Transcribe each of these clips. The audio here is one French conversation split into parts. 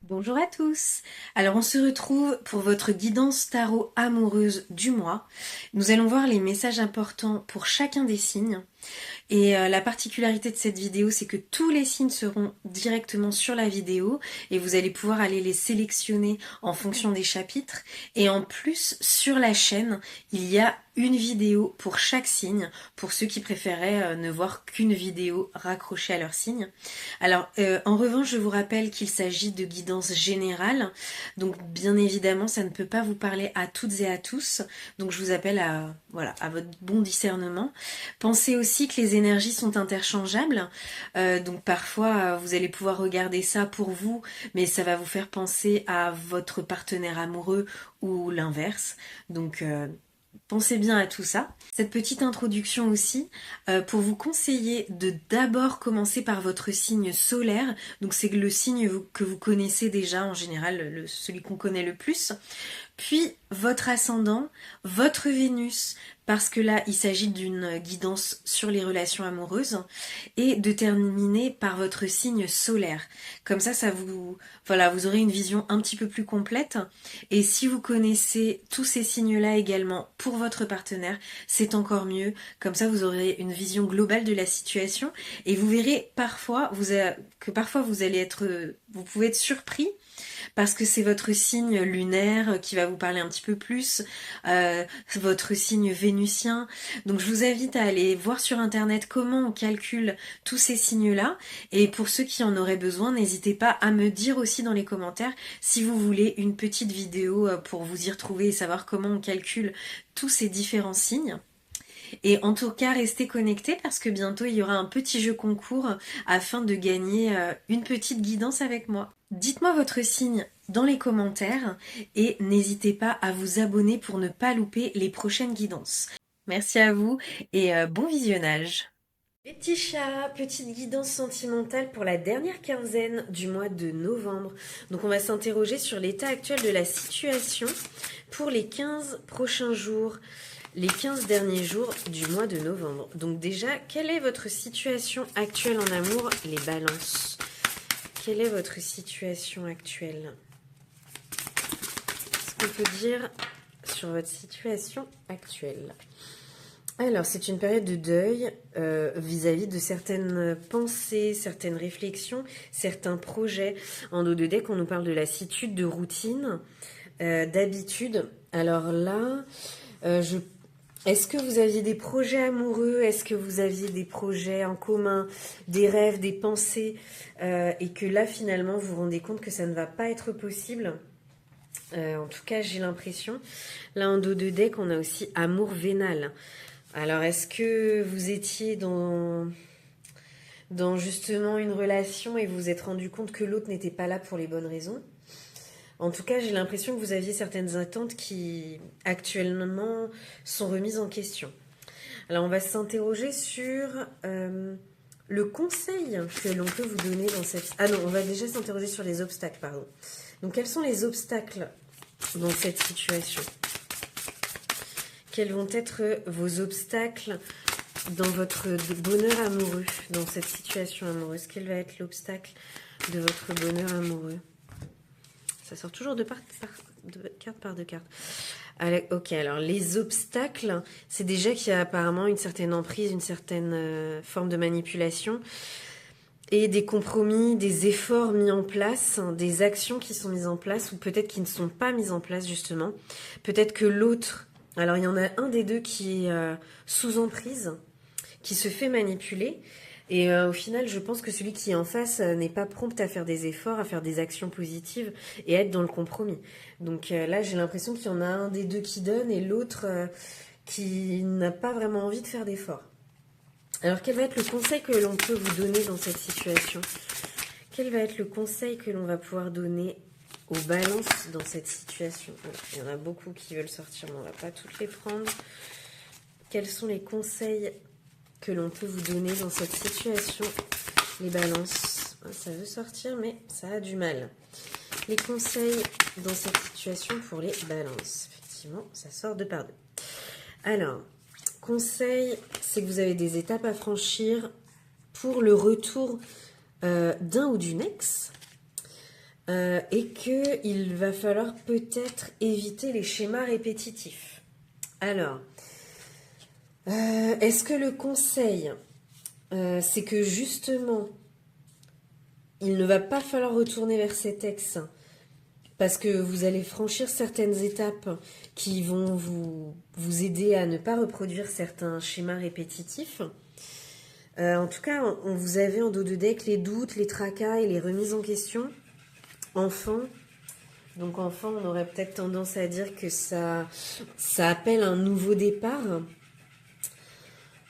Bonjour à tous. Alors on se retrouve pour votre guidance tarot amoureuse du mois. Nous allons voir les messages importants pour chacun des signes. Et la particularité de cette vidéo, c'est que tous les signes seront directement sur la vidéo et vous allez pouvoir aller les sélectionner en fonction des chapitres. Et en plus, sur la chaîne, il y a une vidéo pour chaque signe, pour ceux qui préféraient ne voir qu'une vidéo raccrochée à leur signe. Alors, en revanche, je vous rappelle qu'il s'agit de guidance générale, donc bien évidemment, ça ne peut pas vous parler à toutes et à tous, donc je vous appelle à, voilà, à votre bon discernement. Pensez aussi que les énergies sont interchangeables, donc parfois vous allez pouvoir regarder ça pour vous, mais ça va vous faire penser à votre partenaire amoureux ou l'inverse, donc pensez bien à tout ça. Cette petite introduction aussi, pour vous conseiller de d'abord commencer par votre signe solaire, donc c'est le signe que vous connaissez déjà en général, celui qu'on connaît le plus, puis votre ascendant, votre Vénus, parce que là il s'agit d'une guidance sur les relations amoureuses, et de terminer par votre signe solaire. Comme ça vous, voilà, vous aurez une vision un petit peu plus complète. Et si vous connaissez tous ces signes-là également pour votre partenaire, c'est encore mieux. Comme ça vous aurez une vision globale de la situation, et vous verrez parfois que parfois vous pouvez être surpris parce que c'est votre signe lunaire qui va vous parler un petit peu plus, votre signe vénusien. Donc je vous invite à aller voir sur internet comment on calcule tous ces signes-là. Et pour ceux qui en auraient besoin, n'hésitez pas à me dire aussi dans les commentaires si vous voulez une petite vidéo pour vous y retrouver et savoir comment on calcule tous ces différents signes. Et en tout cas, restez connectés parce que bientôt il y aura un petit jeu concours afin de gagner une petite guidance avec moi. Dites-moi votre signe dans les commentaires et n'hésitez pas à vous abonner pour ne pas louper les prochaines guidances. Merci à vous et bon visionnage. Les petits chats, petite guidance sentimentale pour la dernière quinzaine du mois de novembre. Donc on va s'interroger sur l'état actuel de la situation pour les 15 prochains jours, les 15 derniers jours du mois de novembre. Donc déjà, quelle est votre situation actuelle en amour, les balances? Quelle est votre situation actuelle? Qu'est-ce qu'on peut dire sur votre situation actuelle? Alors, c'est une période de deuil vis-à-vis de certaines pensées, certaines réflexions, certains projets. En dos de deck, on nous parle de lassitude, de routine, d'habitude. Alors là, est-ce que vous aviez des projets amoureux? Est-ce que vous aviez des projets en commun, des rêves, des pensées et que là, finalement, vous vous rendez compte que ça ne va pas être possible? En tout cas, j'ai l'impression. Là, en dos de deck, on a aussi amour vénal. Alors, est-ce que vous étiez dans justement une relation et vous vous êtes rendu compte que l'autre n'était pas là pour les bonnes raisons? En tout cas, j'ai l'impression que vous aviez certaines attentes qui, actuellement, sont remises en question. Alors, on va s'interroger sur le conseil que l'on peut vous donner dans cette... Ah non, on va déjà s'interroger sur les obstacles, pardon. Donc, quels sont les obstacles dans cette situation? Quels vont être vos obstacles dans votre bonheur amoureux, dans cette situation amoureuse? Quel va être l'obstacle de votre bonheur amoureux? Ça sort toujours de carte par de carte. Allez, ok, alors les obstacles, c'est déjà qu'il y a apparemment une certaine emprise, une certaine forme de manipulation et des compromis, des efforts mis en place, des actions qui sont mises en place ou peut-être qui ne sont pas mises en place justement. Peut-être que l'autre... Alors, il y en a un des deux qui est sous emprise, qui se fait manipuler. Et au final, je pense que celui qui est en face n'est pas prompt à faire des efforts, à faire des actions positives et à être dans le compromis. Donc là, j'ai l'impression qu'il y en a un des deux qui donne et l'autre qui n'a pas vraiment envie de faire d'efforts. Alors, quel va être le conseil que l'on peut vous donner dans cette situation? Quel va être le conseil que l'on va pouvoir donner aux balances dans cette situation? Il y en a beaucoup qui veulent sortir, mais on ne va pas toutes les prendre. Quels sont les conseils que l'on peut vous donner dans cette situation, les balances? Ça veut sortir, mais ça a du mal. Les conseils dans cette situation pour les balances. Effectivement, ça sort de par deux. Alors, conseil, c'est que vous avez des étapes à franchir pour le retour d'un ou d'une ex. et qu'il va falloir peut-être éviter les schémas répétitifs. Alors, est-ce que le conseil, c'est que justement, il ne va pas falloir retourner vers cet ex parce que vous allez franchir certaines étapes qui vont vous aider à ne pas reproduire certains schémas répétitifs. En tout cas, on vous avait en dos de deck les doutes, les tracas et les remises en question. Enfant. Donc enfant, on aurait peut-être tendance à dire que ça appelle un nouveau départ.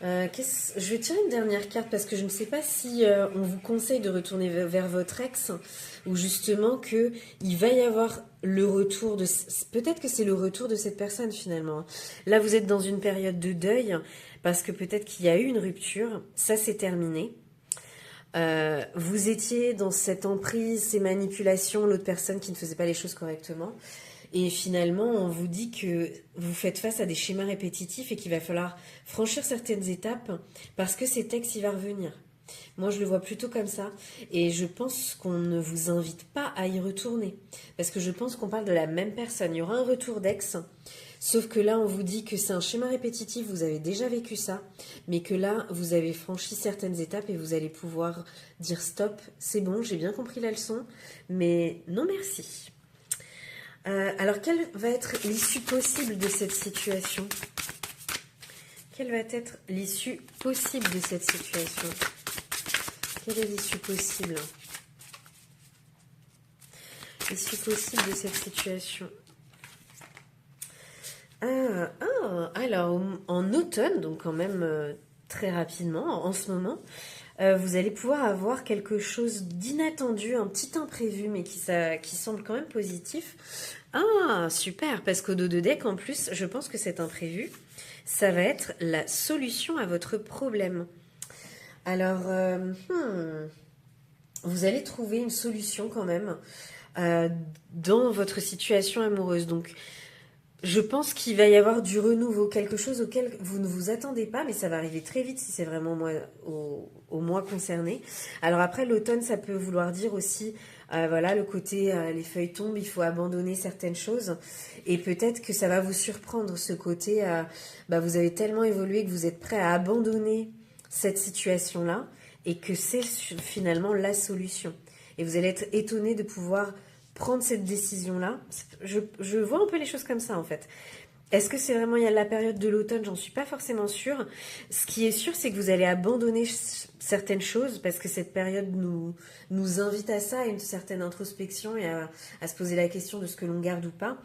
Je vais tirer une dernière carte parce que je ne sais pas si on vous conseille de retourner vers votre ex ou justement que il va y avoir le retour de... Peut-être que c'est le retour de cette personne finalement. Là, vous êtes dans une période de deuil parce que peut-être qu'il y a eu une rupture. Ça, c'est terminé. Vous étiez dans cette emprise, ces manipulations, l'autre personne qui ne faisait pas les choses correctement. Et finalement, on vous dit que vous faites face à des schémas répétitifs et qu'il va falloir franchir certaines étapes parce que cet ex, il va revenir. Moi, je le vois plutôt comme ça. Et je pense qu'on ne vous invite pas à y retourner. Parce que je pense qu'on parle de la même personne. Il y aura un retour d'ex. Sauf que là, on vous dit que c'est un schéma répétitif. Vous avez déjà vécu ça. Mais que là, vous avez franchi certaines étapes et vous allez pouvoir dire stop. C'est bon, j'ai bien compris la leçon. Mais non merci. Alors, quelle va être l'issue possible de cette situation? Quelle va être l'issue possible de cette situation? Quelle est l'issue possible? L'issue possible de cette situation. Alors, en automne, donc quand même très rapidement, en ce moment, vous allez pouvoir avoir quelque chose d'inattendu, un petit imprévu, mais qui semble quand même positif. Ah, super, parce qu'au dos de deck, en plus, je pense que cet imprévu, ça va être la solution à votre problème. Alors, vous allez trouver une solution quand même dans votre situation amoureuse. Donc, je pense qu'il va y avoir du renouveau, quelque chose auquel vous ne vous attendez pas, mais ça va arriver très vite si c'est vraiment moi, au mois concerné. Alors après, l'automne, ça peut vouloir dire aussi, voilà, le côté, les feuilles tombent, il faut abandonner certaines choses. Et peut-être que ça va vous surprendre, ce côté, vous avez tellement évolué que vous êtes prêt à abandonner cette situation-là et que c'est finalement la solution. Et vous allez être étonné de pouvoir prendre cette décision-là. Je vois un peu les choses comme ça, en fait. Est-ce que c'est vraiment il y a la période de l'automne? J'en suis pas forcément sûre. Ce qui est sûr, c'est que vous allez abandonner certaines choses parce que cette période nous invite à ça, à une certaine introspection et à se poser la question de ce que l'on garde ou pas.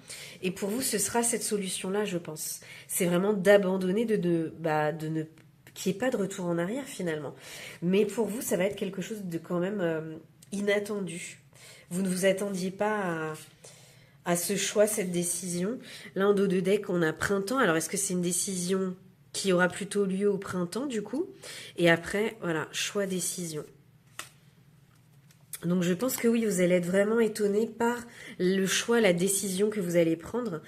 Et pour vous, ce sera cette solution-là, je pense. C'est vraiment d'abandonner, de ne qu'il n'y ait pas de retour en arrière finalement. Mais pour vous, ça va être quelque chose de quand même inattendu. Vous ne vous attendiez pas à ce choix, cette décision. Là, en dos de deck, on a printemps. Alors, est-ce que c'est une décision qui aura plutôt lieu au printemps, du coup? Et après, voilà, choix, décision. Donc, je pense que oui, vous allez être vraiment étonné par le choix, la décision que vous allez prendre.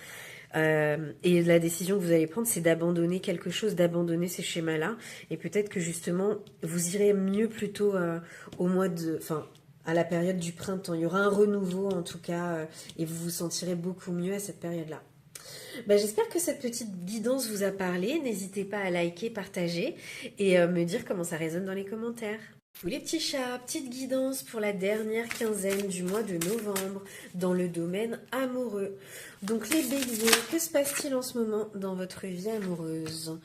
Et la décision que vous allez prendre, c'est d'abandonner quelque chose, d'abandonner ces schémas-là. Et peut-être que justement, vous irez mieux plutôt au mois de... Enfin, à la période du printemps. Il y aura un renouveau en tout cas et vous vous sentirez beaucoup mieux à cette période-là. J'espère que cette petite guidance vous a parlé. N'hésitez pas à liker, partager et me dire comment ça résonne dans les commentaires. Tous les petits chats, petite guidance pour la dernière quinzaine du mois de novembre dans le domaine amoureux. Donc les béliers, que se passe-t-il en ce moment dans votre vie amoureuse ?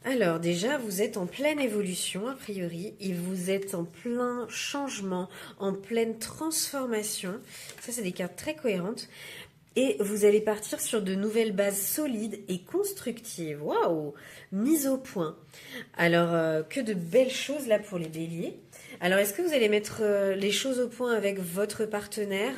Alors déjà, vous êtes en pleine évolution a priori, et vous êtes en plein changement, en pleine transformation. Ça, c'est des cartes très cohérentes. Et vous allez partir sur de nouvelles bases solides et constructives. Waouh! Mise au point. Alors, que de belles choses là pour les béliers. Alors, est-ce que vous allez mettre les choses au point avec votre partenaire?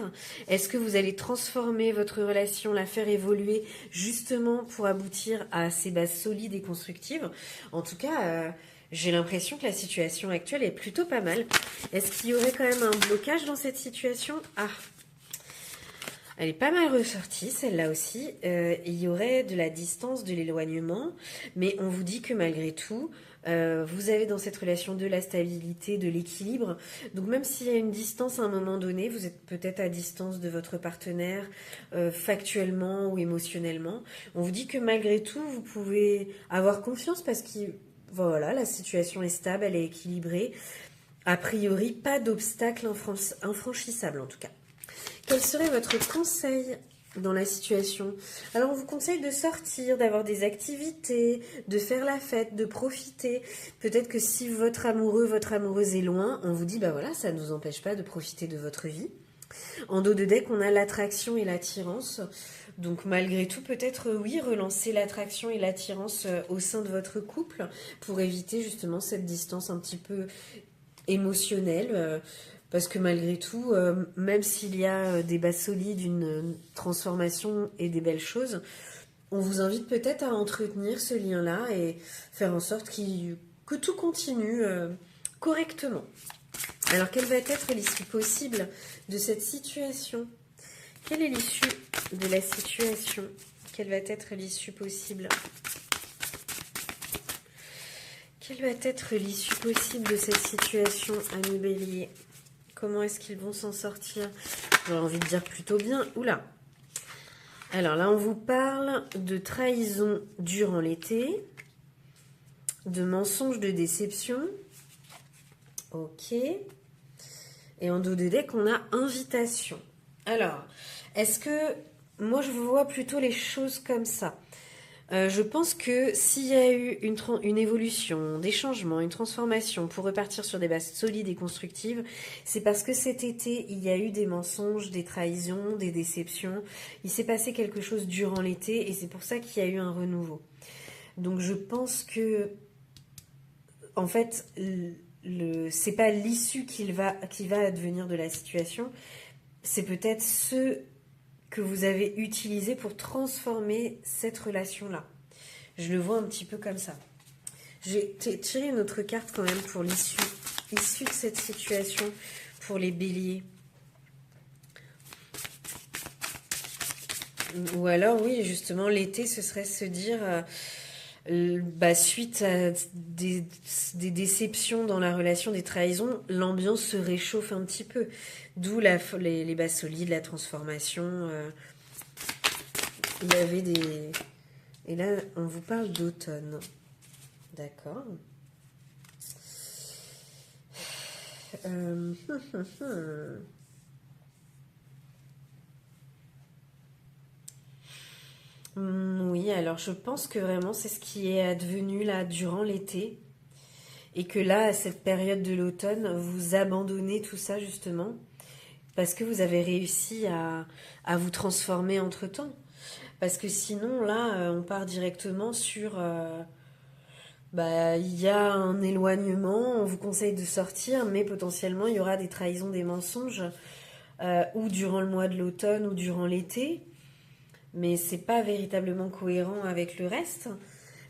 Est-ce que vous allez transformer votre relation, la faire évoluer justement pour aboutir à ces bases solides et constructives? En tout cas, j'ai l'impression que la situation actuelle est plutôt pas mal. Est-ce qu'il y aurait quand même un blocage dans cette situation? Ah, elle est pas mal ressortie, celle-là aussi. Il y aurait de la distance, de l'éloignement, mais on vous dit que malgré tout, Vous avez dans cette relation de la stabilité, de l'équilibre. Donc même s'il y a une distance à un moment donné, vous êtes peut-être à distance de votre partenaire, factuellement ou émotionnellement. On vous dit que malgré tout, vous pouvez avoir confiance parce que voilà, la situation est stable, elle est équilibrée. A priori, pas d'obstacle infranchissable en tout cas. Quel serait votre conseil dans la situation? Alors on vous conseille de sortir, d'avoir des activités, de faire la fête, de profiter. Peut-être que si votre amoureux, votre amoureuse est loin, on vous dit bah voilà, ça ne nous empêche pas de profiter de votre vie. En dos de deck, on a l'attraction et l'attirance. Donc malgré tout, peut-être oui, relancer l'attraction et l'attirance au sein de votre couple pour éviter justement cette distance un petit peu émotionnelle. Parce que malgré tout, même s'il y a des bases solides, une transformation et des belles choses, on vous invite peut-être à entretenir ce lien-là et faire en sorte que tout continue correctement. Alors, quelle va être l'issue possible de cette situation? Quelle est l'issue de la situation? Quelle va être l'issue possible? Quelle va être l'issue possible de cette situation, amis bélier? Comment est-ce qu'ils vont s'en sortir? J'aurais envie de dire plutôt bien. Oula! Alors là, on vous parle de trahison durant l'été, de mensonges, de déception. Ok. Et en dos de deck, on a invitation. Alors, est-ce que... Moi, je vois plutôt les choses comme ça. Je pense que s'il y a eu une évolution, des changements, une transformation pour repartir sur des bases solides et constructives, c'est parce que cet été, il y a eu des mensonges, des trahisons, des déceptions. Il s'est passé quelque chose durant l'été et c'est pour ça qu'il y a eu un renouveau. Donc je pense que, en fait, c'est pas l'issue qui va advenir de la situation, c'est peut-être ce que vous avez utilisé pour transformer cette relation-là. Je le vois un petit peu comme ça. J'ai tiré une autre carte quand même pour l'issue de cette situation pour les béliers. Ou alors, oui, justement, l'été, ce serait se dire, suite à des déceptions dans la relation, des trahisons, l'ambiance se réchauffe un petit peu. D'où les bases solides, la transformation. Il y avait des... Et là, on vous parle d'automne. D'accord. Oui, alors je pense que vraiment c'est ce qui est advenu là durant l'été. Et que là, à cette période de l'automne, vous abandonnez tout ça justement. Parce que vous avez réussi à vous transformer entre-temps. Parce que sinon, là, on part directement sur... il y a un éloignement, on vous conseille de sortir, mais potentiellement, il y aura des trahisons, des mensonges, ou durant le mois de l'automne, ou durant l'été. Mais c'est pas véritablement cohérent avec le reste.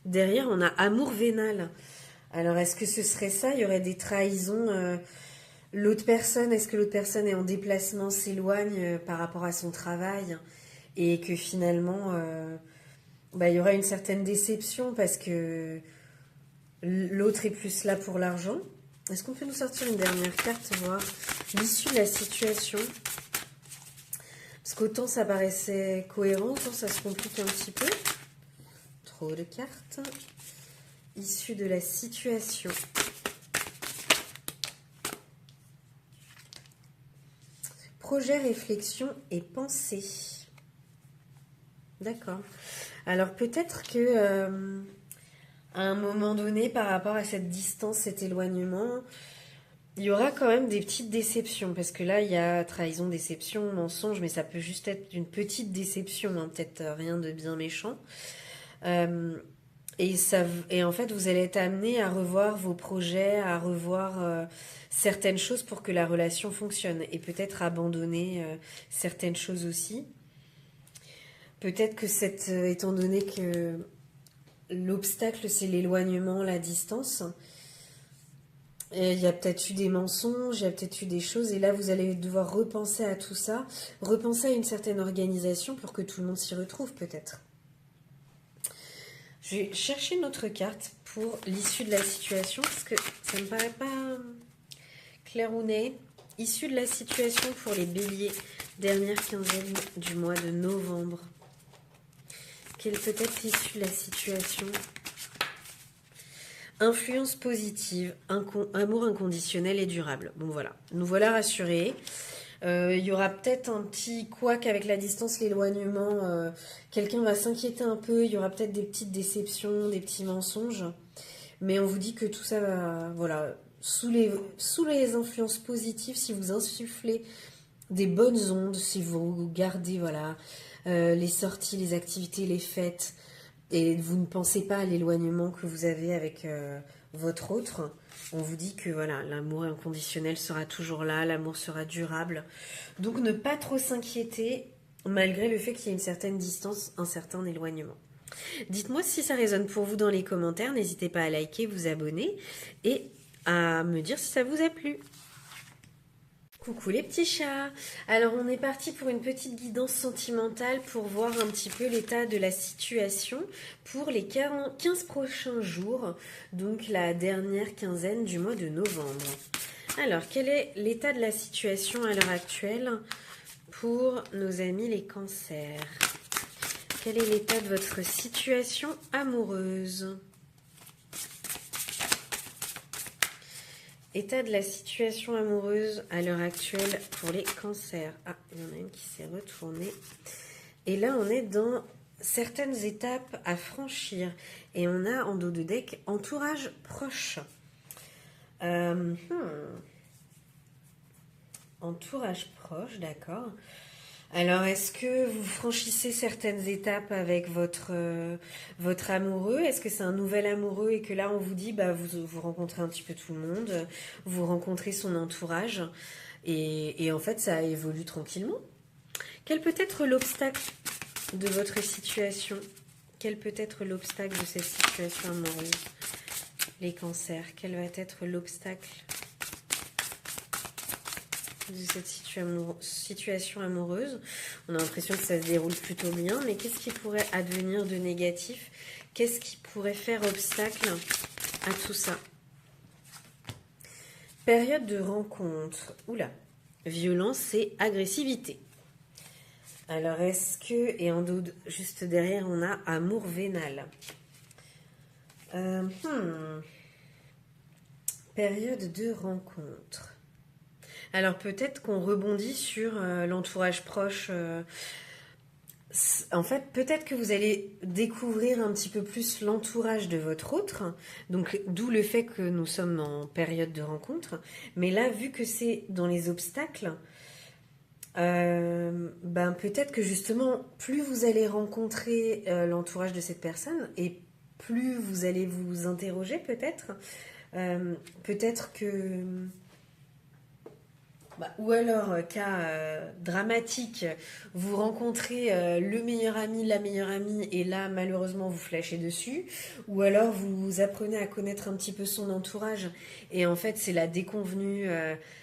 Derrière, on a amour vénal. Alors, est-ce que ce serait ça? Il y aurait des trahisons... l'autre personne, est-ce que l'autre personne est en déplacement, s'éloigne par rapport à son travail et que finalement, il y aura une certaine déception parce que l'autre est plus là pour l'argent. Est-ce qu'on peut nous sortir une dernière carte, voir l'issue de la situation? Parce qu'autant ça paraissait cohérent, autant ça se complique un petit peu. Trop de cartes. Issue de la situation. Projet, réflexion et pensée. D'accord. Alors peut-être que à un moment donné, par rapport à cette distance, cet éloignement, il y aura quand même des petites déceptions. Parce que là, il y a trahison, déception, mensonge, mais ça peut juste être une petite déception, hein, peut-être rien de bien méchant. Et en fait, vous allez être amené à revoir vos projets, à revoir certaines choses pour que la relation fonctionne. Et peut-être abandonner certaines choses aussi. Peut-être que étant donné que l'obstacle, c'est l'éloignement, la distance, il y a peut-être eu des mensonges, il y a peut-être eu des choses, et là, vous allez devoir repenser à tout ça, repenser à une certaine organisation pour que tout le monde s'y retrouve, peut-être. Je vais chercher une autre carte pour l'issue de la situation parce que ça me paraît pas clair ou net. Issue de la situation pour les béliers, dernière quinzaine du mois de novembre. Quelle peut être l'issue de la situation? Influence positive, amour inconditionnel et durable. Bon voilà, nous voilà rassurés. Il y aura peut-être un petit couac avec la distance, l'éloignement. Quelqu'un va s'inquiéter un peu. Il y aura peut-être des petites déceptions, des petits mensonges. Mais on vous dit que tout ça va, voilà, sous les influences positives, si vous insufflez des bonnes ondes, si vous gardez, voilà, les sorties, les activités, les fêtes, et vous ne pensez pas à l'éloignement que vous avez avec votre autre, on vous dit que voilà, l'amour inconditionnel sera toujours là, l'amour sera durable. Donc ne pas trop s'inquiéter, malgré le fait qu'il y ait une certaine distance, un certain éloignement. Dites-moi si ça résonne pour vous dans les commentaires, n'hésitez pas à liker, vous abonner et à me dire si ça vous a plu. Coucou les petits chats. Alors on est parti pour une petite guidance sentimentale pour voir un petit peu l'état de la situation pour les 15 prochains jours, donc la dernière quinzaine du mois de novembre. Alors quel est l'état de la situation à l'heure actuelle pour nos amis les cancers? Quel est l'état de votre situation amoureuse? État de la situation amoureuse à l'heure actuelle pour les cancers. Ah, il y en a une qui s'est retournée. Et là, on est dans certaines étapes à franchir. Et on a en dos de deck entourage proche. Entourage proche, d'accord. Alors, est-ce que vous franchissez certaines étapes avec votre amoureux? Est-ce que c'est un nouvel amoureux et que là, on vous dit, bah, vous rencontrez un petit peu tout le monde, vous rencontrez son entourage et en fait, ça évolue tranquillement? Quel peut être l'obstacle de votre situation? Quel peut être l'obstacle de cette situation amoureuse? Les cancers, quel va être l'obstacle de cette situation amoureuse? On a l'impression que ça se déroule plutôt bien, mais qu'est-ce qui pourrait advenir de négatif? Qu'est-ce qui pourrait faire obstacle à tout ça? Période de rencontre. Oula, violence et agressivité. Alors est-ce que, et en dos, juste derrière, on a amour vénal. Période de rencontre. Alors peut-être qu'on rebondit sur l'entourage proche. En fait, peut-être que vous allez découvrir un petit peu plus l'entourage de votre autre. Donc d'où le fait que nous sommes en période de rencontre. Mais là, vu que c'est dans les obstacles, ben peut-être que justement, plus vous allez rencontrer l'entourage de cette personne et plus vous allez vous interroger peut-être. Peut-être que... Bah, ou alors, cas dramatique, vous rencontrez le meilleur ami, la meilleure amie, et là, malheureusement, vous flashez dessus. Ou alors, vous apprenez à connaître un petit peu son entourage, et en fait, c'est la déconvenue,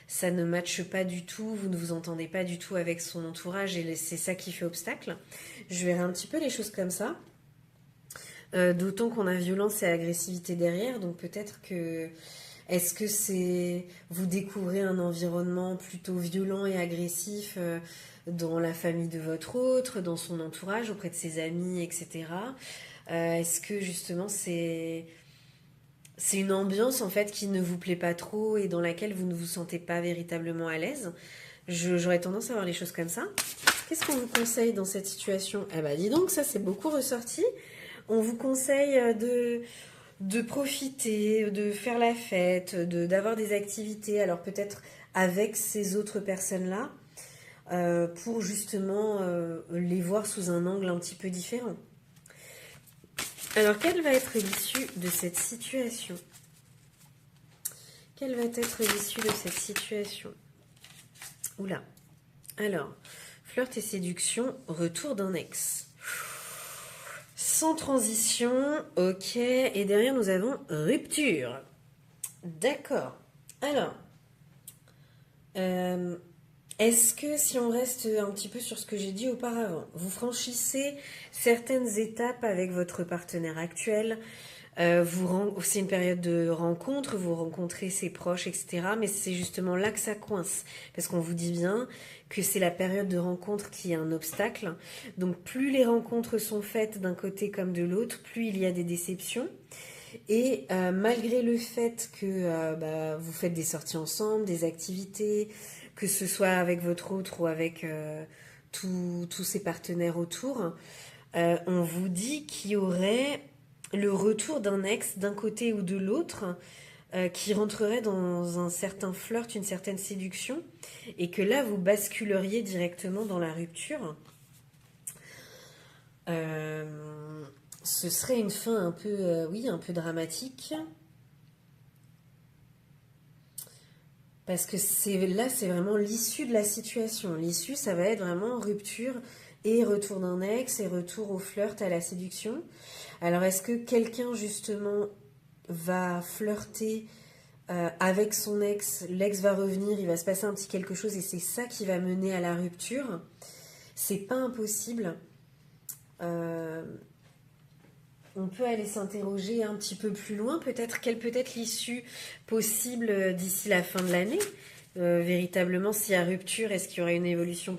ça ne matche pas du tout, vous ne vous entendez pas du tout avec son entourage, et c'est ça qui fait obstacle. Je verrai un petit peu les choses comme ça. D'autant qu'on a violence et agressivité derrière, donc peut-être que... Est-ce que c'est... Vous découvrez un environnement plutôt violent et agressif dans la famille de votre autre, dans son entourage, auprès de ses amis, etc. Est-ce que justement c'est une ambiance en fait qui ne vous plaît pas trop et dans laquelle vous ne vous sentez pas véritablement à l'aise? J'aurais tendance à voir les choses comme ça. Qu'est-ce qu'on vous conseille dans cette situation? Eh ben dis donc, ça c'est beaucoup ressorti. On vous conseille de profiter, de faire la fête, d'avoir des activités, alors peut-être avec ces autres personnes-là, pour justement les voir sous un angle un petit peu différent. Alors, quelle va être l'issue de cette situation? Quelle va être l'issue de cette situation? Oula. Alors, flirt et séduction, retour d'un ex. Sans transition, ok. Et derrière, nous avons rupture. D'accord. Alors, Est-ce que si on reste un petit peu sur ce que j'ai dit auparavant, vous franchissez certaines étapes avec votre partenaire actuel, c'est une période de rencontre, vous rencontrez ses proches, etc. Mais c'est justement là que ça coince. Parce qu'on vous dit bien que c'est la période de rencontre qui est un obstacle. Donc plus les rencontres sont faites d'un côté comme de l'autre, plus il y a des déceptions. Et malgré le fait que vous faites des sorties ensemble, des activités, que ce soit avec votre autre ou avec tous ses partenaires autour, on vous dit qu'il y aurait le retour d'un ex d'un côté ou de l'autre qui rentrerait dans un certain flirt, une certaine séduction, et que là vous basculeriez directement dans la rupture. Ce serait une fin un peu, un peu dramatique. Parce que c'est vraiment l'issue de la situation. L'issue, ça va être vraiment rupture et retour d'un ex et retour au flirt, à la séduction. Alors, est-ce que quelqu'un, justement, va flirter avec son ex, l'ex va revenir, il va se passer un petit quelque chose et c'est ça qui va mener à la rupture? C'est pas impossible. On peut aller s'interroger un petit peu plus loin, peut-être quelle peut être l'issue possible d'ici la fin de l'année. Véritablement, s'il y a rupture, est-ce qu'il y aura une évolution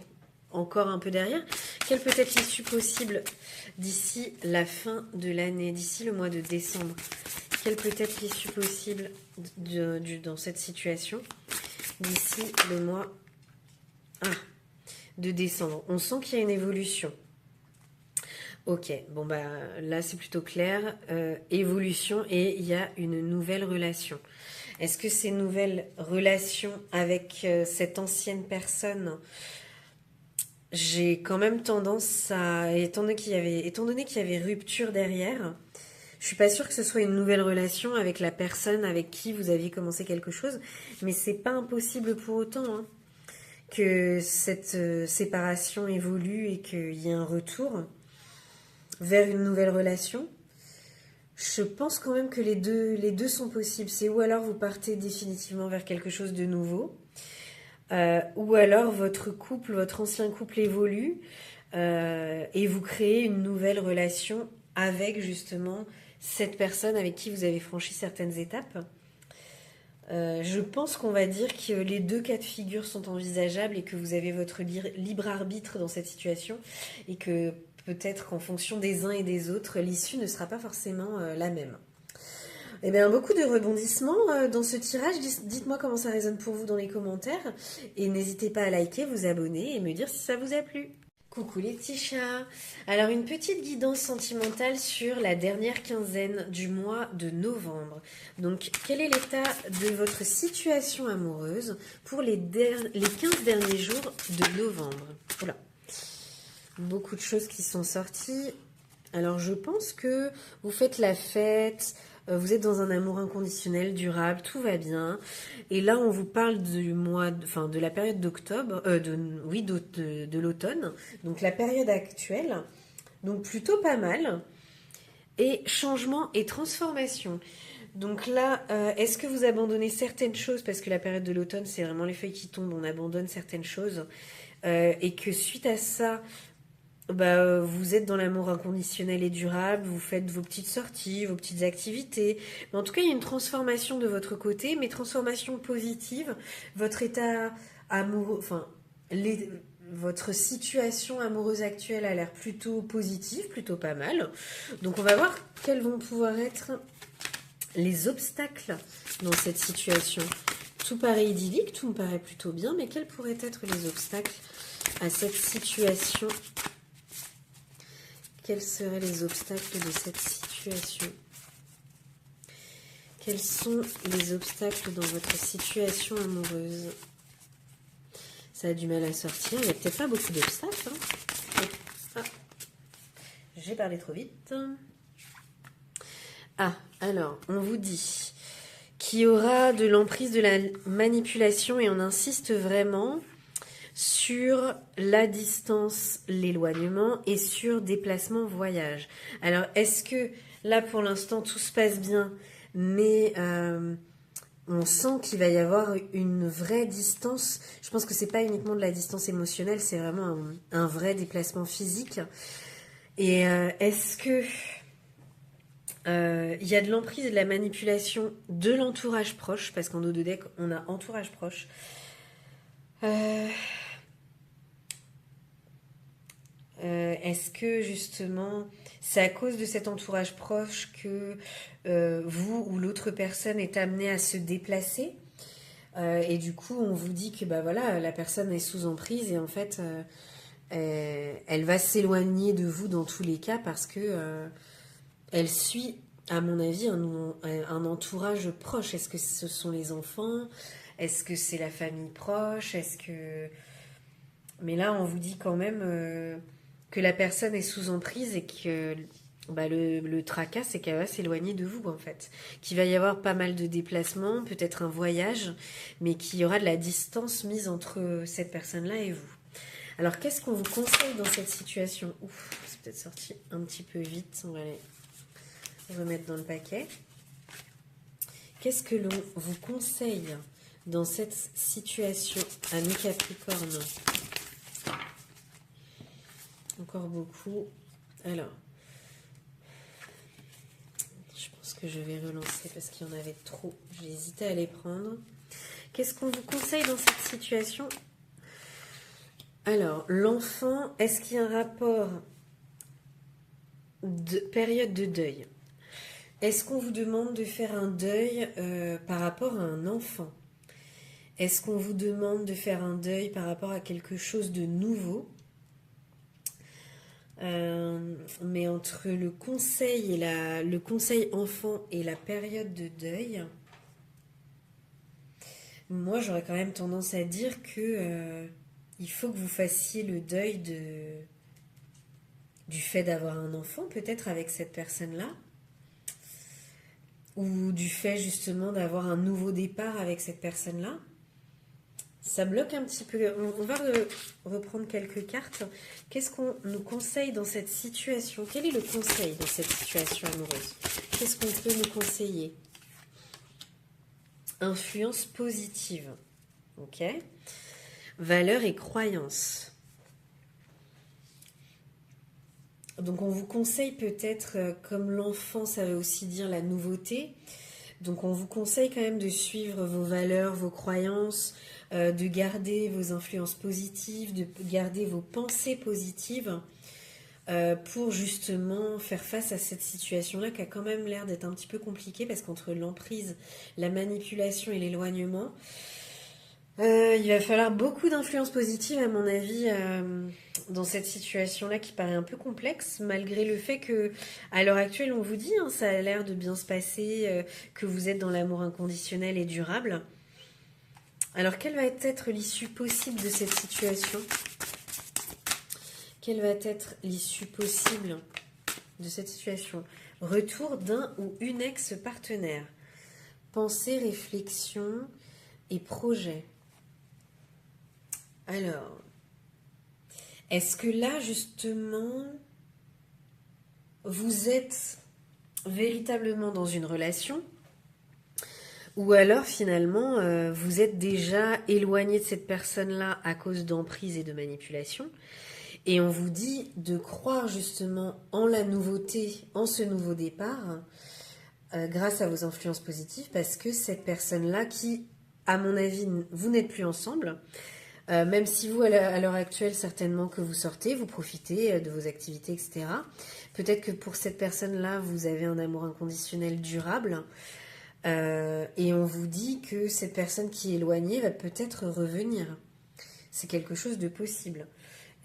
encore un peu derrière? Quelle peut être l'issue possible d'ici la fin de l'année, d'ici le mois de décembre? Quelle peut être l'issue possible dans cette situation d'ici le mois de décembre? On sent qu'il y a une évolution. Ok, bon bah là c'est plutôt clair. Évolution et il y a une nouvelle relation. Est-ce que ces nouvelles relations avec cette ancienne personne, j'ai quand même tendance à, étant donné qu'il y avait rupture derrière, je suis pas sûre que ce soit une nouvelle relation avec la personne avec qui vous aviez commencé quelque chose, mais c'est pas impossible pour autant hein, que cette séparation évolue et qu'il y ait un retour vers une nouvelle relation. Je pense quand même que les deux sont possibles. C'est ou alors vous partez définitivement vers quelque chose de nouveau, ou alors votre ancien couple évolue et vous créez une nouvelle relation avec justement cette personne avec qui vous avez franchi certaines étapes. Je pense qu'on va dire que les deux cas de figure sont envisageables et que vous avez votre libre arbitre dans cette situation et que peut-être qu'en fonction des uns et des autres, l'issue ne sera pas forcément la même. Eh bien, beaucoup de rebondissements dans ce tirage. Dites-moi comment ça résonne pour vous dans les commentaires. Et n'hésitez pas à liker, vous abonner et me dire si ça vous a plu. Coucou les petits chats. Alors, une petite guidance sentimentale sur la dernière quinzaine du mois de novembre. Donc, quel est l'état de votre situation amoureuse pour les 15 derniers jours de novembre? Voilà. Beaucoup de choses qui sont sorties. Alors je pense que vous faites la fête, vous êtes dans un amour inconditionnel, durable, tout va bien. Et là on vous parle de la période d'octobre, de l'automne, donc la période actuelle. Donc plutôt pas mal. Et changement et transformation. Donc là, est-ce que vous abandonnez certaines choses parce que la période de l'automne, c'est vraiment les feuilles qui tombent, on abandonne certaines choses. Et que suite à ça, vous êtes dans l'amour inconditionnel et durable, vous faites vos petites sorties, vos petites activités. Mais en tout cas, il y a une transformation de votre côté, mais transformation positive. Votre état amoureux, votre situation amoureuse actuelle a l'air plutôt positive, plutôt pas mal. Donc on va voir quels vont pouvoir être les obstacles dans cette situation. Tout paraît idyllique, tout me paraît plutôt bien, mais quels pourraient être les obstacles à cette situation ? Quels seraient les obstacles de cette situation? Quels sont les obstacles dans votre situation amoureuse? Ça a du mal à sortir. Il n'y a peut-être pas beaucoup d'obstacles. Hein. J'ai parlé trop vite. Alors, on vous dit qu'il y aura de l'emprise de la manipulation et on insiste vraiment sur la distance, l'éloignement et sur déplacement, voyage. Alors, est-ce que là, pour l'instant, tout se passe bien, mais On sent qu'il va y avoir une vraie distance. Je pense que c'est pas uniquement de la distance émotionnelle, c'est vraiment un vrai déplacement physique. Et est-ce que il y a de l'emprise et de la manipulation de l'entourage proche, parce qu'en dos de deck, on a entourage proche. Est-ce que justement, c'est à cause de cet entourage proche que vous ou l'autre personne est amené à se déplacer. Et du coup, on vous dit que bah voilà, la personne est sous emprise et en fait, elle va s'éloigner de vous dans tous les cas parce que elle suit, à mon avis, un entourage proche. Est-ce que ce sont les enfants? Est-ce que c'est la famille proche? Est-ce que... Mais là, on vous dit quand même que la personne est sous emprise et que bah, le tracas, c'est qu'elle va s'éloigner de vous, en fait. Qu'il va y avoir pas mal de déplacements, peut-être un voyage, mais qu'il y aura de la distance mise entre cette personne-là et vous. Alors, qu'est-ce qu'on vous conseille dans cette situation? Ouf, c'est peut-être sorti un petit peu vite. On va aller remettre dans le paquet. Qu'est-ce que l'on vous conseille dans cette situation, amis Capricorne? Encore beaucoup. Alors, je pense que je vais relancer parce qu'il y en avait trop. J'ai hésité à les prendre. Qu'est-ce qu'on vous conseille dans cette situation? Alors, l'enfant, est-ce qu'il y a un rapport de période de deuil? Est-ce qu'on vous demande de faire un deuil par rapport à un enfant? Est-ce qu'on vous demande de faire un deuil par rapport à quelque chose de nouveau? Mais entre le conseil et le conseil enfant et la période de deuil, moi j'aurais quand même tendance à dire que il faut que vous fassiez le deuil du fait d'avoir un enfant peut-être avec cette personne-là, ou du fait justement d'avoir un nouveau départ avec cette personne-là. Ça bloque un petit peu. On va reprendre quelques cartes. Qu'est-ce qu'on nous conseille dans cette situation? Quel est le conseil dans cette situation amoureuse? Qu'est-ce qu'on peut nous conseiller? Influence positive. Ok. Valeurs et croyances. Donc on vous conseille peut-être, comme l'enfant, ça veut aussi dire la nouveauté. Donc on vous conseille quand même de suivre vos valeurs, vos croyances, de garder vos influences positives, de garder vos pensées positives pour justement faire face à cette situation-là qui a quand même l'air d'être un petit peu compliquée parce qu'entre l'emprise, la manipulation et l'éloignement, il va falloir beaucoup d'influences positives à mon avis dans cette situation-là qui paraît un peu complexe, malgré le fait que à l'heure actuelle on vous dit hein, ça a l'air de bien se passer, que vous êtes dans l'amour inconditionnel et durable. Alors quelle va être l'issue possible de cette situation? Quelle va être l'issue possible de cette situation? Retour d'un ou une ex-partenaire. Pensée, réflexion et projet. Alors, est-ce que là, justement, vous êtes véritablement dans une relation ou alors, finalement, vous êtes déjà éloigné de cette personne-là à cause d'emprise et de manipulation et on vous dit de croire justement en la nouveauté, en ce nouveau départ, grâce à vos influences positives parce que cette personne-là qui, à mon avis, vous n'êtes plus ensemble, même si vous, à l'heure actuelle, certainement que vous sortez, vous profitez de vos activités, etc. Peut-être que pour cette personne-là, vous avez un amour inconditionnel durable. Et on vous dit que cette personne qui est éloignée va peut-être revenir. C'est quelque chose de possible.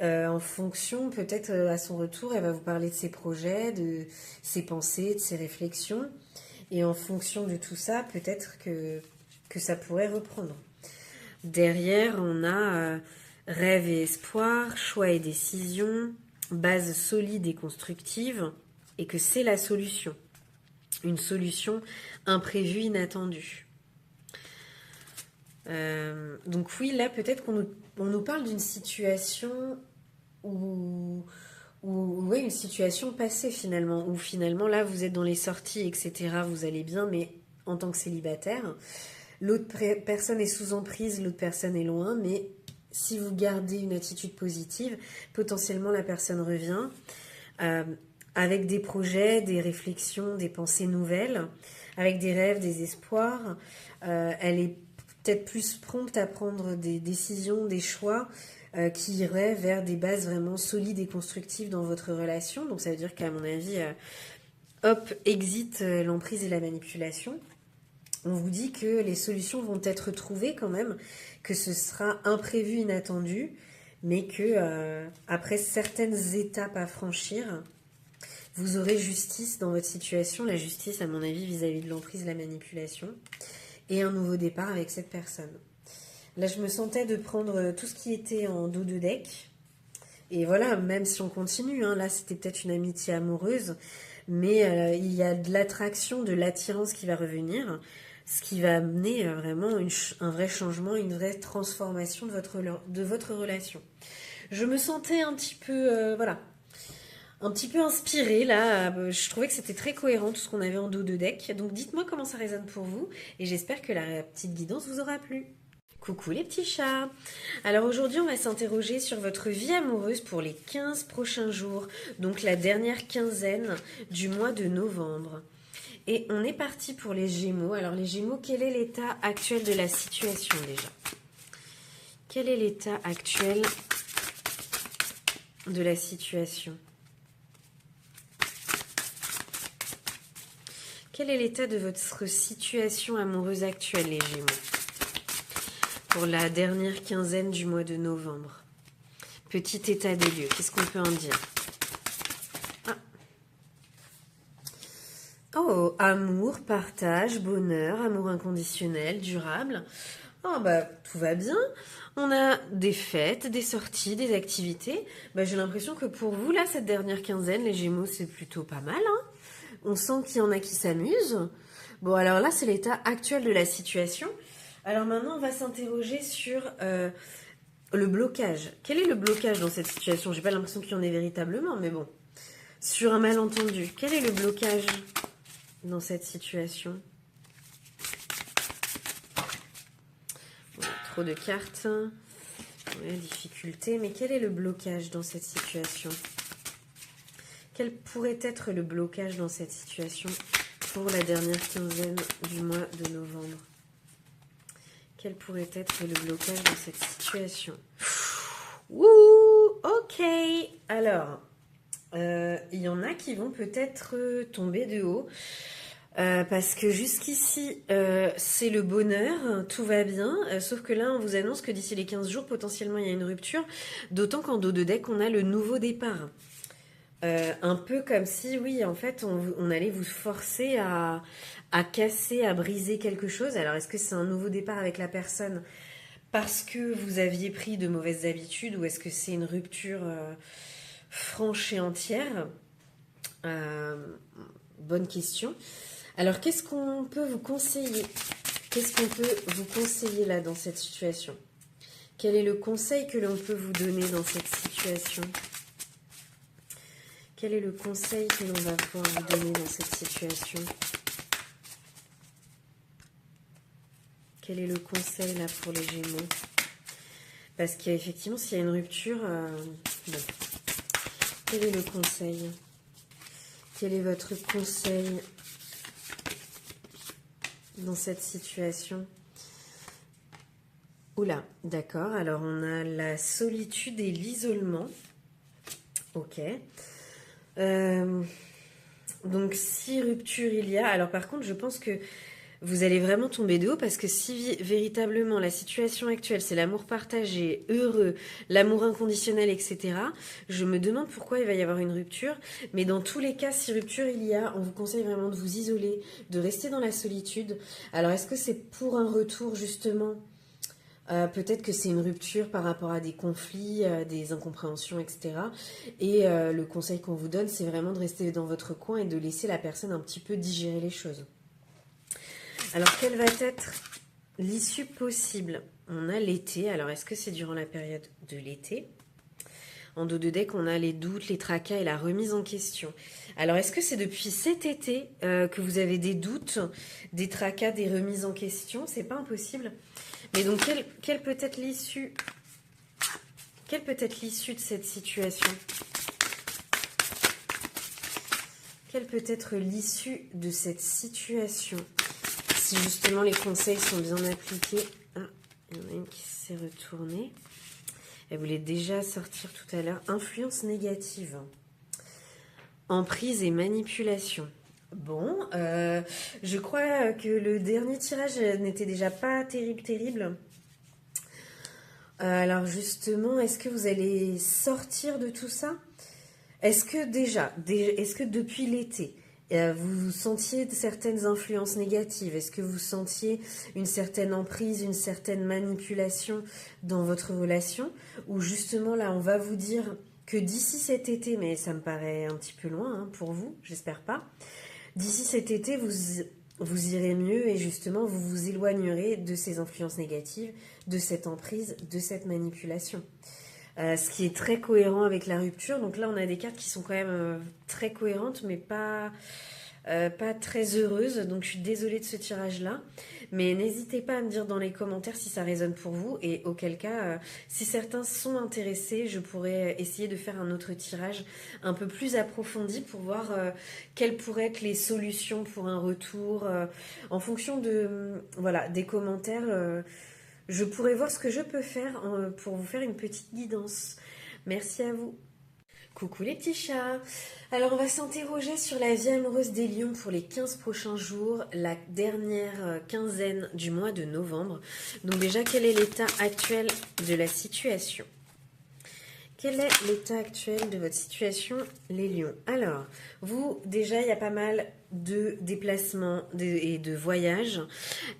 En fonction, peut-être à son retour, elle va vous parler de ses projets, de ses pensées, de ses réflexions. Et en fonction de tout ça, peut-être que ça pourrait reprendre. Derrière, on a rêve et espoir, choix et décision, base solide et constructive, et que c'est la solution. Une solution imprévue, inattendue. Donc oui, là, peut-être qu'on nous parle d'une situation ouais, une situation passée finalement, où finalement, là, vous êtes dans les sorties, etc., vous allez bien, mais en tant que célibataire, l'autre personne est sous emprise, l'autre personne est loin, mais si vous gardez une attitude positive, potentiellement la personne revient avec des projets, des réflexions, des pensées nouvelles, avec des rêves, des espoirs. Elle est peut-être plus prompte à prendre des décisions, des choix qui iraient vers des bases vraiment solides et constructives dans votre relation. Donc ça veut dire qu'à mon avis, hop, exit l'emprise et la manipulation. On vous dit que les solutions vont être trouvées quand même, que ce sera imprévu, inattendu, mais que après certaines étapes à franchir, vous aurez justice dans votre situation. La justice, à mon avis, vis-à-vis de l'emprise, la manipulation, et un nouveau départ avec cette personne. Là, je me sentais de prendre tout ce qui était en dos de deck. Et voilà, même si on continue, hein, là, c'était peut-être une amitié amoureuse, mais il y a de l'attraction, de l'attirance qui va revenir, ce qui va amener vraiment un vrai changement, une vraie transformation de votre relation. Je me sentais un petit peu, voilà, un petit peu inspirée là. Je trouvais que c'était très cohérent tout ce qu'on avait en dos de deck. Donc dites-moi comment ça résonne pour vous et j'espère que la petite guidance vous aura plu. Coucou les petits chats. Alors aujourd'hui on va s'interroger sur votre vie amoureuse pour les 15 prochains jours, donc la dernière quinzaine du mois de novembre. Et on est parti pour les Gémeaux. Alors les Gémeaux, quel est l'état actuel de la situation déjà? Quel est l'état actuel de la situation? Quel est l'état de votre situation amoureuse actuelle, les Gémeaux, pour la dernière quinzaine du mois de novembre? Petit état des lieux, qu'est-ce qu'on peut en dire? Oh, amour, partage, bonheur, amour inconditionnel, durable. Oh, bah, tout va bien. On a des fêtes, des sorties, des activités. Bah, j'ai l'impression que pour vous, là, cette dernière quinzaine, les Gémeaux, c'est plutôt pas mal, hein. On sent qu'il y en a qui s'amusent. Bon, alors là, c'est l'état actuel de la situation. Alors maintenant, on va s'interroger sur le blocage. Quel est le blocage dans cette situation? J'ai pas l'impression qu'il y en ait véritablement, mais bon. Sur un malentendu, quel est le blocage dans cette situation? Bon, trop de cartes. Ouais, difficulté. Mais quel est le blocage dans cette situation? Quel pourrait être le blocage dans cette situation pour la dernière quinzaine du mois de novembre? Quel pourrait être le blocage dans cette situation? Ouh, ok. Alors, il y en a qui vont peut-être tomber de haut. Parce que jusqu'ici, c'est le bonheur, tout va bien. Sauf que là, on vous annonce que d'ici les 15 jours, potentiellement, il y a une rupture. D'autant qu'en dos de deck, on a le nouveau départ. Un peu comme si, oui, en fait, on allait vous forcer à casser, à briser quelque chose. Alors, est-ce que c'est un nouveau départ avec la personne parce que vous aviez pris de mauvaises habitudes ou est-ce que c'est une rupture franche et entière? Bonne question. Alors, qu'est-ce qu'on peut vous conseiller? Qu'est-ce qu'on peut vous conseiller là dans cette situation? Quel est le conseil que l'on peut vous donner dans cette situation? Quel est le conseil que l'on va pouvoir vous donner dans cette situation? Quel est le conseil là pour les Gémeaux? Parce qu'effectivement, s'il y a une rupture, bon. Quel est le conseil? Quel est votre conseil dans cette situation? Oula, d'accord. Alors, on a la solitude et l'isolement. Ok. Donc, si rupture il y a... Alors, par contre, je pense que vous allez vraiment tomber de haut parce que si véritablement la situation actuelle, c'est l'amour partagé, heureux, l'amour inconditionnel, etc., je me demande pourquoi il va y avoir une rupture. Mais dans tous les cas, si rupture il y a, on vous conseille vraiment de vous isoler, de rester dans la solitude. Alors, est-ce que c'est pour un retour, justement? Peut-être que c'est une rupture par rapport à des conflits, des incompréhensions, etc. Et le conseil qu'on vous donne, c'est vraiment de rester dans votre coin et de laisser la personne un petit peu digérer les choses. Alors, quelle va être l'issue possible? On a l'été. Alors, est-ce que c'est durant la période de l'été? En dos de deck, on a les doutes, les tracas et la remise en question. Alors, est-ce que c'est depuis cet été que vous avez des doutes, des tracas, des remises en question? C'est pas impossible. Mais donc, quelle peut être l'issue? Quelle peut être l'issue de cette situation? Quelle peut être l'issue de cette situation? Si justement les conseils sont bien appliqués. Ah, il y en a une qui s'est retournée. Elle voulait déjà sortir tout à l'heure. Influence négative. Emprise et manipulation. Bon, je crois que le dernier tirage n'était déjà pas terrible. Alors justement, est-ce que vous allez sortir de tout ça? Est-ce que est-ce que depuis l'été, vous sentiez certaines influences négatives? Est-ce que vous sentiez une certaine emprise, une certaine manipulation dans votre relation? Ou justement là, on va vous dire que d'ici cet été, mais ça me paraît un petit peu loin hein, pour vous, j'espère pas. D'ici cet été, vous irez mieux et justement, vous vous éloignerez de ces influences négatives, de cette emprise, de cette manipulation. Ce qui est très cohérent avec la rupture. Donc là, on a des cartes qui sont quand même très cohérentes, mais pas très heureuses. Donc je suis désolée de ce tirage-là. Mais n'hésitez pas à me dire dans les commentaires si ça résonne pour vous. Et auquel cas, si certains sont intéressés, je pourrais essayer de faire un autre tirage un peu plus approfondi pour voir quelles pourraient être les solutions pour un retour. En fonction de, voilà, des commentaires... je pourrais voir ce que je peux faire pour vous faire une petite guidance. Merci à vous. Coucou les petits chats. Alors on va s'interroger sur la vie amoureuse des lions pour les 15 prochains jours, la dernière quinzaine du mois de novembre. Donc déjà, quel est l'état actuel de la situation ? Quel est l'état actuel de votre situation, les lions? Alors, vous, déjà, il y a pas mal de déplacements et de voyages,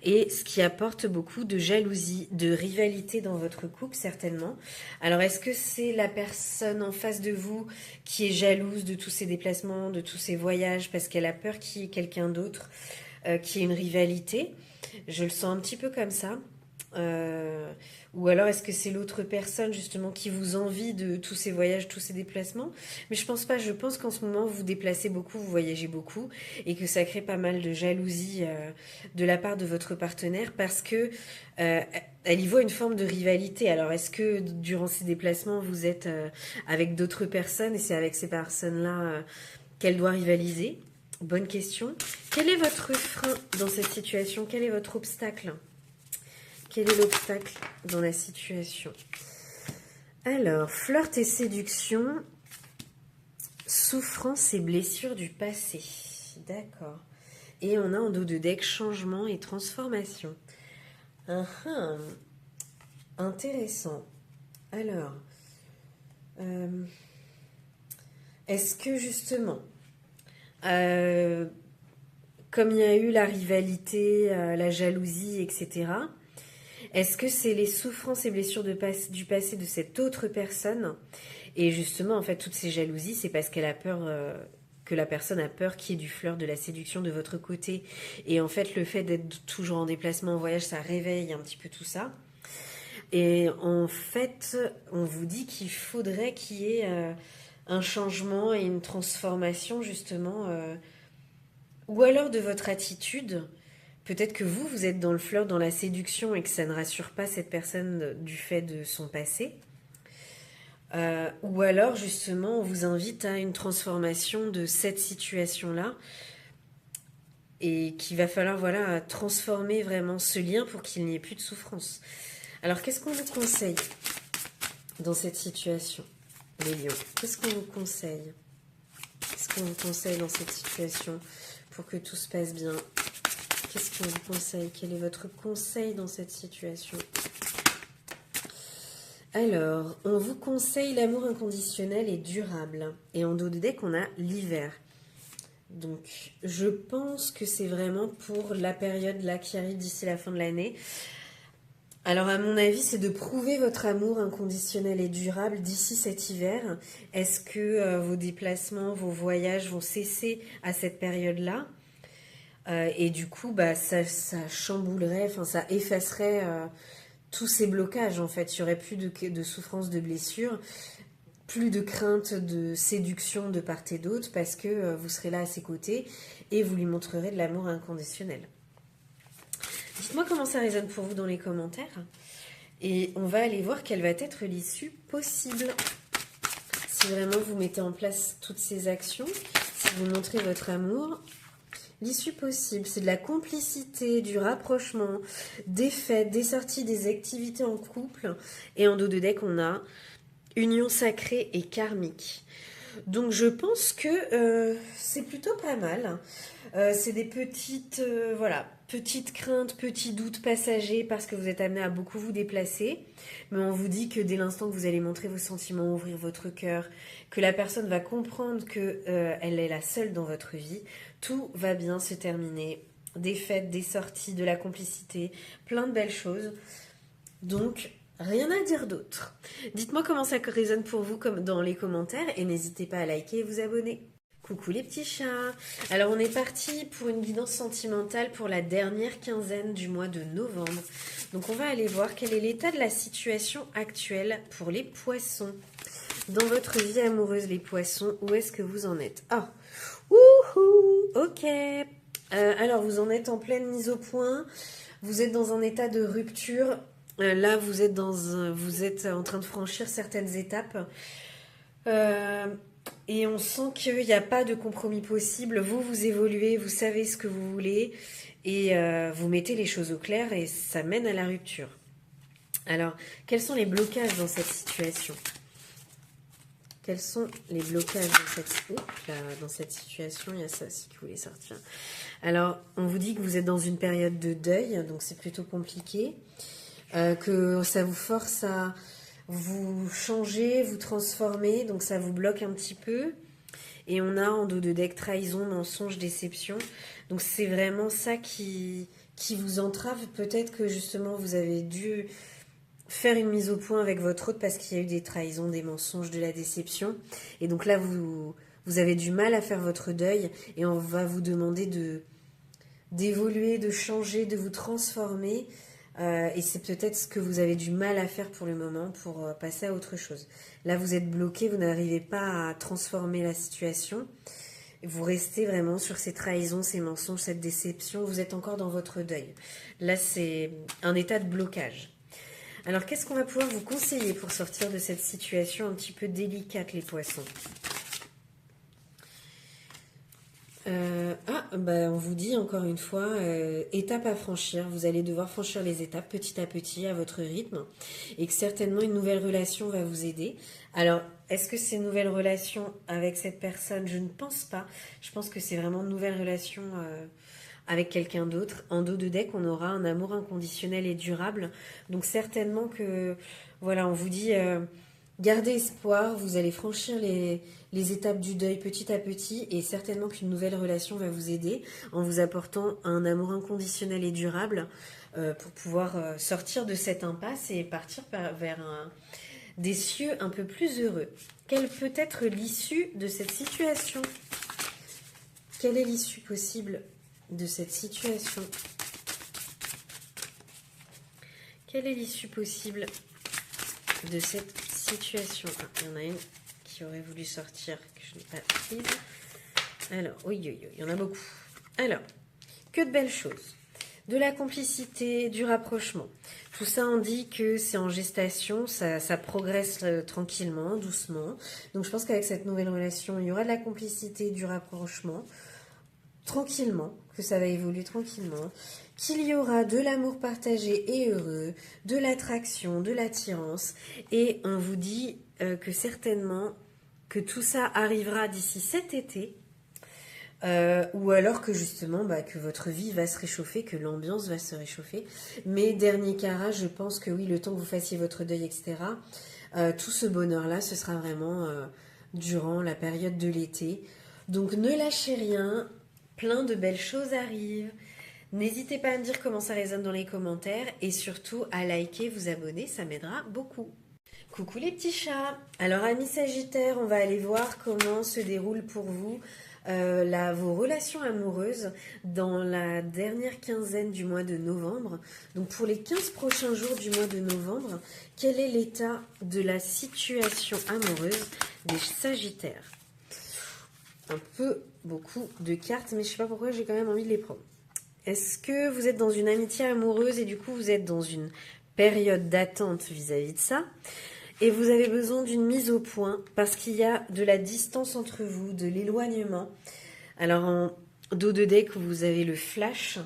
et ce qui apporte beaucoup de jalousie, de rivalité dans votre couple, certainement. Alors, est-ce que c'est la personne en face de vous qui est jalouse de tous ces déplacements, de tous ces voyages, parce qu'elle a peur qu'il y ait quelqu'un d'autre qui ait une rivalité? Je le sens un petit peu comme ça. Ou alors est-ce que c'est l'autre personne justement qui vous envie de tous ces voyages, tous ces déplacements? Mais je pense pas, je pense qu'en ce moment vous vous déplacez beaucoup, vous voyagez beaucoup et que ça crée pas mal de jalousie de la part de votre partenaire parce que elle y voit une forme de rivalité. Alors est-ce que durant ces déplacements vous êtes avec d'autres personnes et c'est avec ces personnes-là qu'elle doit rivaliser? Bonne question. Quel est votre frein dans cette situation? Quel est votre obstacle? Quel est l'obstacle dans la situation? Alors, flirt et séduction, souffrance et blessures du passé. D'accord. Et on a en dos de deck changement et transformation. Intéressant. Alors, est-ce que justement, comme il y a eu la rivalité, la jalousie, etc., est-ce que c'est les souffrances et blessures du passé de cette autre personne? Et justement, en fait, toutes ces jalousies, c'est parce qu'elle a peur, que la personne a peur qu'il y ait du flirt, de la séduction de votre côté. Et en fait, le fait d'être toujours en déplacement, en voyage, ça réveille un petit peu tout ça. Et en fait, on vous dit qu'il faudrait qu'il y ait un changement et une transformation, justement, ou alors de votre attitude. Peut-être que vous êtes dans le flirt, dans la séduction et que ça ne rassure pas cette personne du fait de son passé. Ou alors, justement, on vous invite à une transformation de cette situation-là et qu'il va falloir voilà, transformer vraiment ce lien pour qu'il n'y ait plus de souffrance. Alors, qu'est-ce qu'on vous conseille dans cette situation, les lions? Qu'est-ce qu'on vous conseille? Qu'est-ce qu'on vous conseille dans cette situation pour que tout se passe bien? Qu'est-ce qu'on vous conseille? Quel est votre conseil dans cette situation? Alors, on vous conseille l'amour inconditionnel et durable. Et en dos de deck, on a l'hiver. Donc, je pense que c'est vraiment pour la période là qui arrive d'ici la fin de l'année. Alors, à mon avis, c'est de prouver votre amour inconditionnel et durable d'ici cet hiver. Est-ce que vos déplacements, vos voyages vont cesser à cette période-là? Et du coup, bah, ça chamboulerait, enfin, ça effacerait tous ces blocages, en fait. Il n'y aurait plus de souffrance, de blessures. plus de crainte de séduction de part et d'autre parce que vous serez là à ses côtés et vous lui montrerez de l'amour inconditionnel. Dites-moi comment ça résonne pour vous dans les commentaires et on va aller voir quelle va être l'issue possible. Si vraiment vous mettez en place toutes ces actions, si vous montrez votre amour, l'issue possible, c'est de la complicité, du rapprochement, des fêtes, des sorties, des activités en couple. Et en dos de deck, on a union sacrée et karmique. Donc je pense que c'est plutôt pas mal. C'est des petites, petites craintes, petits doutes passagers parce que vous êtes amené à beaucoup vous déplacer. Mais on vous dit que dès l'instant que vous allez montrer vos sentiments, ouvrir votre cœur, que la personne va comprendre que elle est la seule dans votre vie, tout va bien se terminer. Des fêtes, des sorties, de la complicité, plein de belles choses. Donc, rien à dire d'autre. Dites-moi comment ça résonne pour vous comme dans les commentaires et n'hésitez pas à liker et vous abonner. Coucou les petits chats. Alors on est parti pour une guidance sentimentale pour la dernière quinzaine du mois de novembre. Donc on va aller voir quel est l'état de la situation actuelle pour les poissons. Dans votre vie amoureuse les poissons, où est-ce que vous en êtes? Ah, wouhou, ok. Alors vous en êtes en pleine mise au point. Vous êtes dans un état de rupture. Là vous êtes en train de franchir certaines étapes. Et on sent qu'il n'y a pas de compromis possible. Vous évoluez, vous savez ce que vous voulez et vous mettez les choses au clair et ça mène à la rupture. Alors, quels sont les blocages dans cette situation? Quels sont les blocages dans cette situation? Il y a ça aussi qui voulait sortir. Alors, on vous dit que vous êtes dans une période de deuil, donc c'est plutôt compliqué. Que ça vous force à vous changer, vous transformer, donc ça vous bloque un petit peu. Et on a en dos de deck trahison, mensonge, déception. Donc c'est vraiment ça qui vous entrave. Peut-être que justement vous avez dû faire une mise au point avec votre autre parce qu'il y a eu des trahisons, des mensonges, de la déception. Et donc là vous avez du mal à faire votre deuil et on va vous demander d'évoluer, de changer, de vous transformer. Et c'est peut-être ce que vous avez du mal à faire pour le moment pour passer à autre chose. Là, vous êtes bloqué, vous n'arrivez pas à transformer la situation. Vous restez vraiment sur ces trahisons, ces mensonges, cette déception. Vous êtes encore dans votre deuil. Là, c'est un état de blocage. Alors, qu'est-ce qu'on va pouvoir vous conseiller pour sortir de cette situation un petit peu délicate, les poissons ? On vous dit encore une fois, étape à franchir. Vous allez devoir franchir les étapes petit à petit à votre rythme et que certainement une nouvelle relation va vous aider. Alors, est-ce que c'est une nouvelle relation avec cette personne? Je ne pense pas. Je pense que c'est vraiment une nouvelle relation avec quelqu'un d'autre. En dos de deck, on aura un amour inconditionnel et durable. Donc certainement que, voilà, on vous dit... Gardez espoir, vous allez franchir les étapes du deuil petit à petit et certainement qu'une nouvelle relation va vous aider en vous apportant un amour inconditionnel et durable pour pouvoir sortir de cette impasse et partir vers des cieux un peu plus heureux. Quelle peut être l'issue de cette situation? Quelle est l'issue possible de cette situation? Quelle est l'issue possible de cette situation? Il y en a une qui aurait voulu sortir, que je n'ai pas prise. Alors, oui, il y en a beaucoup. Alors, que de belles choses. De la complicité, du rapprochement. Tout ça indique que c'est en gestation, ça progresse tranquillement, doucement. Donc je pense qu'avec cette nouvelle relation, il y aura de la complicité, du rapprochement, tranquillement, que ça va évoluer tranquillement, qu'il y aura de l'amour partagé et heureux, de l'attraction, de l'attirance, et on vous dit que certainement que tout ça arrivera d'ici cet été, ou alors que justement que votre vie va se réchauffer, que l'ambiance va se réchauffer. Mais dernier carat, je pense que oui, le temps que vous fassiez votre deuil, etc., tout ce bonheur-là, ce sera vraiment durant la période de l'été. Donc ne lâchez rien, plein de belles choses arrivent. N'hésitez pas à me dire comment ça résonne dans les commentaires et surtout à liker, vous abonner, ça m'aidera beaucoup. Coucou les petits chats. Alors amis Sagittaires, on va aller voir comment se déroule pour vous vos relations amoureuses dans la dernière quinzaine du mois de novembre. Donc pour les 15 prochains jours du mois de novembre, quel est l'état de la situation amoureuse des Sagittaires? Un peu beaucoup de cartes, mais je sais pas pourquoi j'ai quand même envie de les prendre. Est-ce que vous êtes dans une amitié amoureuse et du coup vous êtes dans une période d'attente vis-à-vis de ça? Et vous avez besoin d'une mise au point parce qu'il y a de la distance entre vous, de l'éloignement. Alors en dos de deck, vous avez le flash.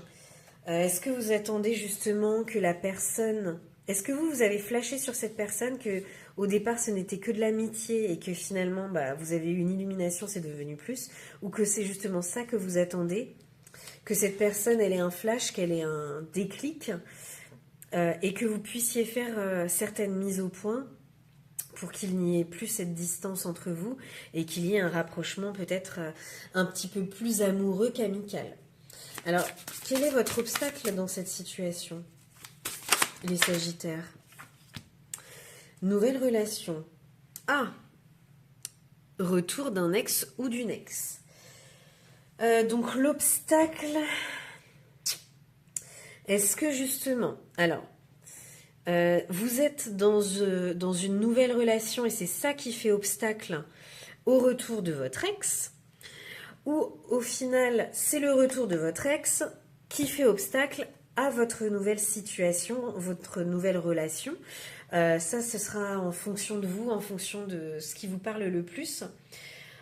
Est-ce que vous attendez justement que la personne... Est-ce que vous avez flashé sur cette personne que au départ ce n'était que de l'amitié et que finalement vous avez eu une illumination, c'est devenu plus? Ou que c'est justement ça que vous attendez? Que cette personne, elle ait un flash, qu'elle ait un déclic et que vous puissiez faire certaines mises au point pour qu'il n'y ait plus cette distance entre vous et qu'il y ait un rapprochement peut-être un petit peu plus amoureux qu'amical. Alors, quel est votre obstacle dans cette situation, les Sagittaires? Nouvelle relation. Ah, retour d'un ex ou d'une ex. Donc l'obstacle, est-ce que justement, alors, vous êtes dans une nouvelle relation et c'est ça qui fait obstacle au retour de votre ex, ou au final c'est le retour de votre ex qui fait obstacle à votre nouvelle situation, votre nouvelle relation. Ça, ce sera en fonction de vous, en fonction de ce qui vous parle le plus.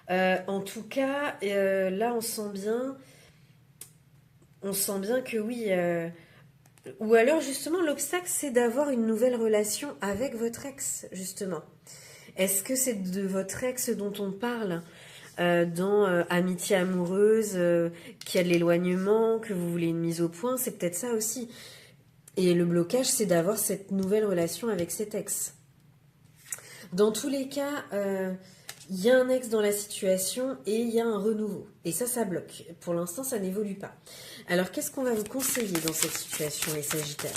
En tout cas, là on sent bien que oui... Ou alors justement l'obstacle c'est d'avoir une nouvelle relation avec votre ex justement. Est-ce que c'est de votre ex dont on parle dans amitié amoureuse, qu'il y a de l'éloignement, que vous voulez une mise au point? C'est peut-être ça aussi. Et le blocage c'est d'avoir cette nouvelle relation avec cet ex. Dans tous les cas, il y a un ex dans la situation et il y a un renouveau. Et ça bloque. Pour l'instant, ça n'évolue pas. Alors, qu'est-ce qu'on va vous conseiller dans cette situation, les Sagittaires?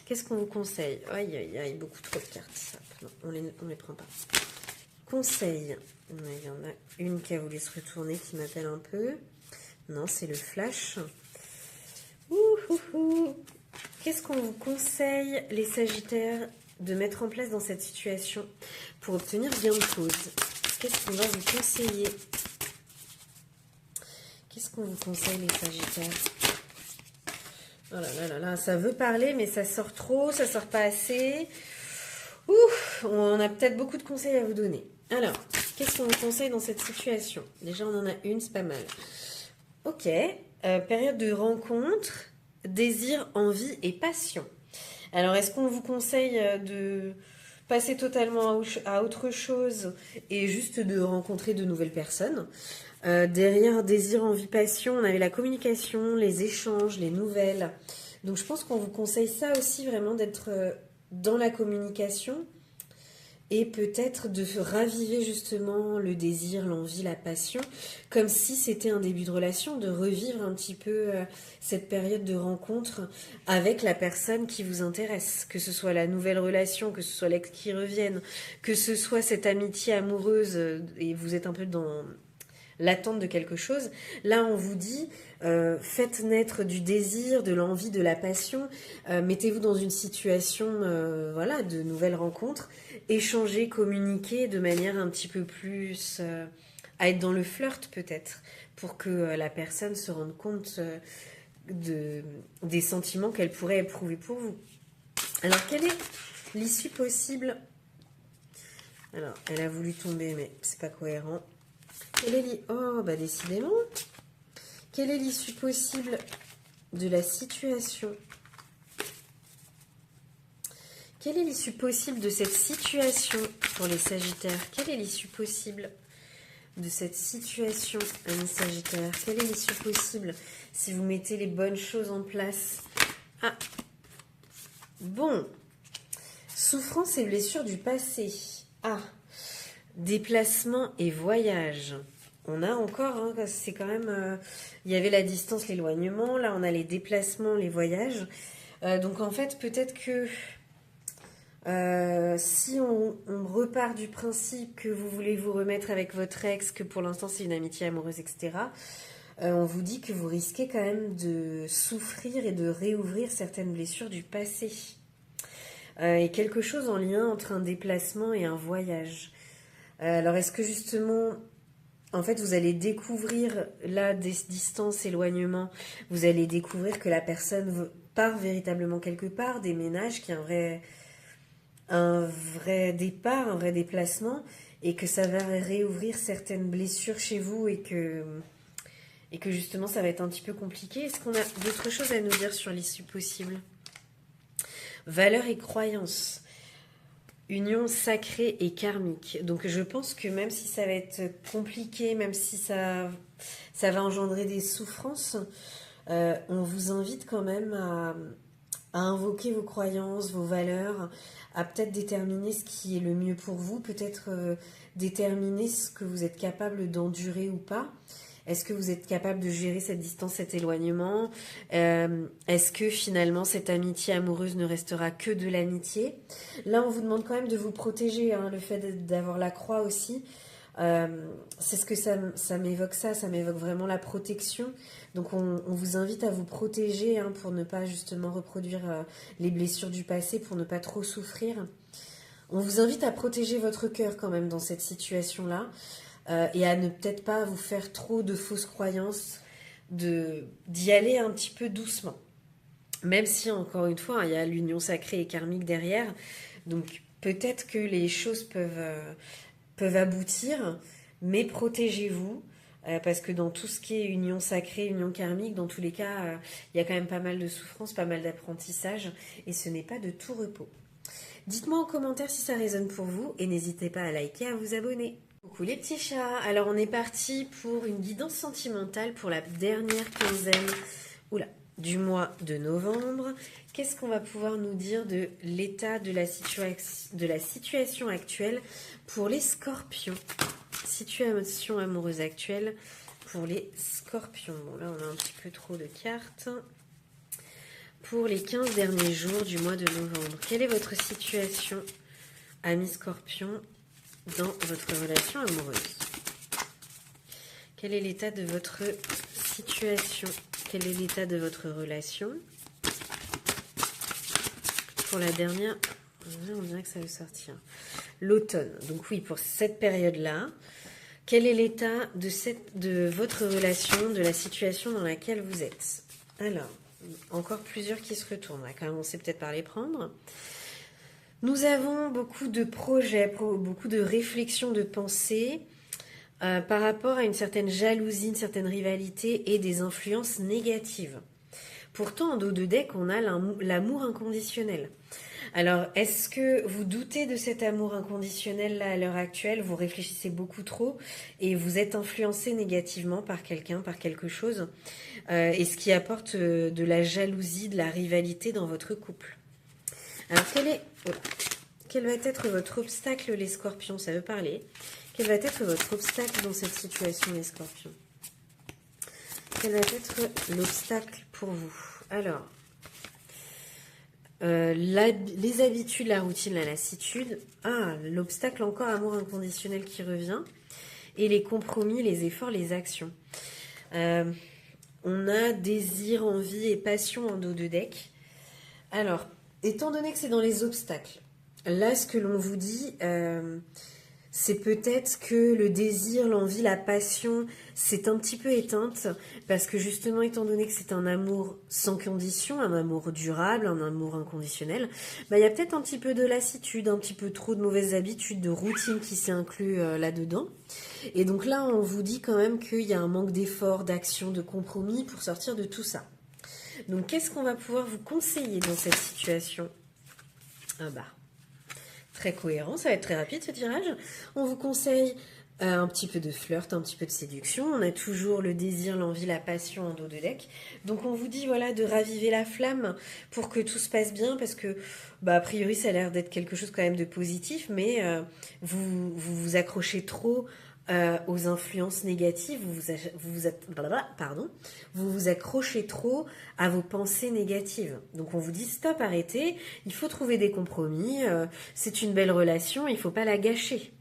Qu'est-ce qu'on vous conseille? Aïe, aïe, aïe, beaucoup trop de cartes. Ça. Non, on les prend pas. Conseil. Il y en a une qui a voulu se retourner, qui m'appelle un peu. Non, c'est le flash. Qu'est-ce qu'on vous conseille, les Sagittaires, de mettre en place dans cette situation pour obtenir gain de cause? Qu'est-ce qu'on va vous conseiller? Qu'est-ce qu'on vous conseille, les Sagittaires? Oh là là là là, ça veut parler, mais ça sort trop, ça sort pas assez. Ouf, on a peut-être beaucoup de conseils à vous donner. Alors, qu'est-ce qu'on vous conseille dans cette situation? Déjà, on en a une, c'est pas mal. Ok, période de rencontre, désir, envie et passion. Alors, est-ce qu'on vous conseille de passer totalement à autre chose et juste de rencontrer de nouvelles personnes? Derrière désir, envie, passion, on avait la communication, les échanges, les nouvelles. Donc, je pense qu'on vous conseille ça aussi, vraiment d'être dans la communication et peut-être de raviver justement le désir, l'envie, la passion, comme si c'était un début de relation, de revivre un petit peu cette période de rencontre avec la personne qui vous intéresse, que ce soit la nouvelle relation, que ce soit l'ex qui revienne, que ce soit cette amitié amoureuse et vous êtes un peu dans l'attente de quelque chose. Là, on vous dit, faites naître du désir, de l'envie, de la passion. Mettez-vous dans une situation voilà, de nouvelles rencontres. Échangez, communiquez de manière un petit peu plus à être dans le flirt peut-être, pour que la personne se rende compte des sentiments qu'elle pourrait éprouver pour vous. Alors, quelle est l'issue possible? Alors, elle a voulu tomber, mais c'est pas cohérent. Oh, bah décidément. Quelle est l'issue possible de la situation? Quelle est l'issue possible de cette situation pour les Sagittaires? Quelle est l'issue possible de cette situation, amis Sagittaires? Quelle est l'issue possible si vous mettez les bonnes choses en place? Ah, bon. Souffrance et blessures du passé. Ah, déplacement et voyage. On a encore, hein, c'est quand même... il y avait la distance, l'éloignement. Là, on a les déplacements, les voyages. Donc, en fait, peut-être que... Si on repart du principe que vous voulez vous remettre avec votre ex, que pour l'instant c'est une amitié amoureuse, etc., on vous dit que vous risquez quand même de souffrir et de réouvrir certaines blessures du passé. Et quelque chose en lien entre un déplacement et un voyage. Alors est-ce que justement, en fait, vous allez découvrir, là, des distances, éloignements, vous allez découvrir que la personne part véritablement quelque part, déménage, qu'il y a un vrai départ, un vrai déplacement, et que ça va réouvrir certaines blessures chez vous et que justement ça va être un petit peu compliqué. Est-ce qu'on a d'autres choses à nous dire sur l'issue possible? Valeurs et croyances. Union sacrée et karmique. Donc je pense que même si ça va être compliqué, même si ça va engendrer des souffrances, on vous invite quand même à invoquer vos croyances, vos valeurs, à peut-être déterminer ce qui est le mieux pour vous, peut-être déterminer ce que vous êtes capable d'endurer ou pas. Est-ce que vous êtes capable de gérer cette distance, cet éloignement? Est-ce que finalement cette amitié amoureuse ne restera que de l'amitié? Là, on vous demande quand même de vous protéger, hein, le fait d'avoir la croix aussi. C'est ce que ça m'évoque ça m'évoque vraiment la protection. Donc on vous invite à vous protéger, hein, pour ne pas justement reproduire les blessures du passé, pour ne pas trop souffrir. On vous invite à protéger votre cœur quand même dans cette situation-là. Et à ne peut-être pas vous faire trop de fausses croyances, d'y aller un petit peu doucement. Même si, encore une fois, il y a l'union sacrée et karmique derrière, donc peut-être que les choses peuvent aboutir, mais protégez-vous, parce que dans tout ce qui est union sacrée, union karmique, dans tous les cas, il y a quand même pas mal de souffrance, pas mal d'apprentissage, et ce n'est pas de tout repos. Dites-moi en commentaire si ça résonne pour vous, et n'hésitez pas à liker, à vous abonner. Coucou les petits chats, alors on est parti pour une guidance sentimentale pour la dernière quinzaine du mois de novembre. Qu'est-ce qu'on va pouvoir nous dire de l'état de la situation actuelle pour les scorpions? Situation amoureuse actuelle pour les scorpions. Bon là on a un petit peu trop de cartes. Pour les 15 derniers jours du mois de novembre, quelle est votre situation, amis scorpions, dans votre relation amoureuse? Quel est l'état de votre situation? Quel est l'état de votre relation? Pour la dernière, on dirait que ça veut sortir. L'automne. Donc oui, pour cette période-là, quel est l'état de votre relation, de la situation dans laquelle vous êtes? Alors, encore plusieurs qui se retournent. On va commencer peut-être par les prendre. Nous avons beaucoup de projets, beaucoup de réflexions, de pensées par rapport à une certaine jalousie, une certaine rivalité et des influences négatives. Pourtant, en dos de deck, on a l'amour inconditionnel. Alors, est-ce que vous doutez de cet amour inconditionnel là à l'heure actuelle? Vous réfléchissez beaucoup trop et vous êtes influencé négativement par quelqu'un, par quelque chose, et ce qui apporte de la jalousie, de la rivalité dans votre couple. Alors, quel va être votre obstacle, les scorpions? Ça veut parler. Quel va être votre obstacle dans cette situation, les scorpions? Quel va être l'obstacle pour vous? Alors, les habitudes, la routine, la lassitude. Ah, l'obstacle encore, amour inconditionnel qui revient. Et les compromis, les efforts, les actions. On a désir, envie et passion en dos de deck. Alors, étant donné que c'est dans les obstacles, là, ce que l'on vous dit, c'est peut-être que le désir, l'envie, la passion s'est un petit peu éteinte parce que justement, étant donné que c'est un amour sans condition, un amour durable, un amour inconditionnel, il y a peut-être un petit peu de lassitude, un petit peu trop de mauvaises habitudes, de routine qui s'est inclus là-dedans. Et donc là, on vous dit quand même qu'il y a un manque d'effort, d'action, de compromis pour sortir de tout ça. Donc, qu'est-ce qu'on va pouvoir vous conseiller dans cette situation? Très cohérent, ça va être très rapide ce tirage. On vous conseille un petit peu de flirt, un petit peu de séduction. On a toujours le désir, l'envie, la passion en dos de deck. Donc on vous dit voilà de raviver la flamme pour que tout se passe bien parce que a priori ça a l'air d'être quelque chose quand même de positif, mais vous accrochez trop aux influences négatives, vous vous accrochez trop à vos pensées négatives. Donc on vous dit stop, arrêtez, il faut trouver des compromis, c'est une belle relation, il ne faut pas la gâcher.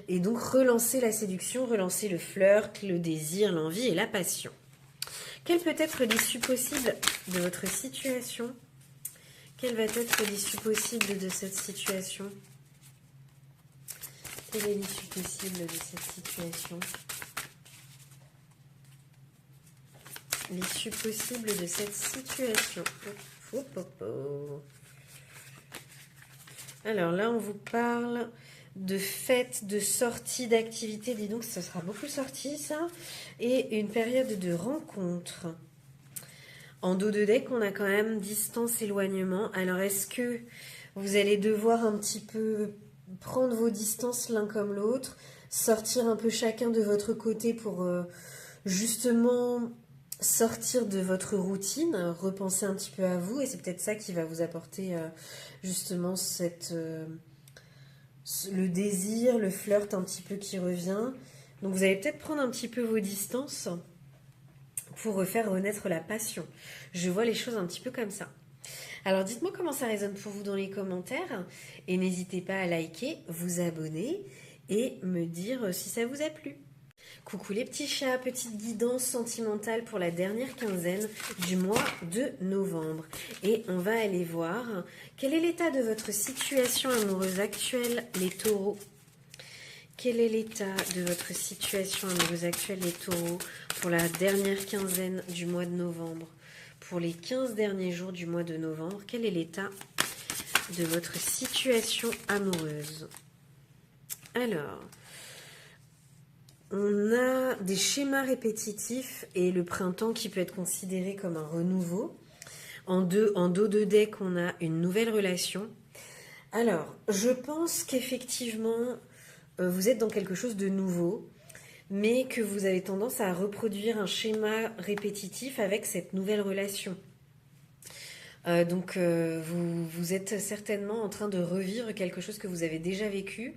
Et donc relancer la séduction, relancer le flirt, le désir, l'envie et la passion. Quelle peut être l'issue possible de votre situation? Quelle va être l'issue possible de cette situation? Quelle est l'issue possible de cette situation? L'issue possible de cette situation. Alors là, on vous parle de fêtes, de sorties, d'activités. Dis donc, ça sera beaucoup sorti, ça. Et une période de rencontre. En dos de deck, on a quand même distance, éloignement. Alors, est-ce que vous allez devoir un petit peu prendre vos distances l'un comme l'autre, sortir un peu chacun de votre côté pour justement sortir de votre routine, repenser un petit peu à vous, et c'est peut-être ça qui va vous apporter justement le désir, le flirt un petit peu qui revient. Donc vous allez peut-être prendre un petit peu vos distances pour refaire renaître la passion. Je vois les choses un petit peu comme ça. Alors dites-moi comment ça résonne pour vous dans les commentaires et n'hésitez pas à liker, vous abonner et me dire si ça vous a plu. Coucou les petits chats, petite guidance sentimentale pour la dernière quinzaine du mois de novembre. Et on va aller voir quel est l'état de votre situation amoureuse actuelle, les taureaux. Quel est l'état de votre situation amoureuse actuelle, les taureaux, pour la dernière quinzaine du mois de novembre? Pour les 15 derniers jours du mois de novembre, quel est l'état de votre situation amoureuse? Alors, on a des schémas répétitifs et le printemps qui peut être considéré comme un renouveau. En dos de deck, on a une nouvelle relation. Alors, je pense qu'effectivement, vous êtes dans quelque chose de nouveau, mais que vous avez tendance à reproduire un schéma répétitif avec cette nouvelle relation. Donc vous êtes certainement en train de revivre quelque chose que vous avez déjà vécu,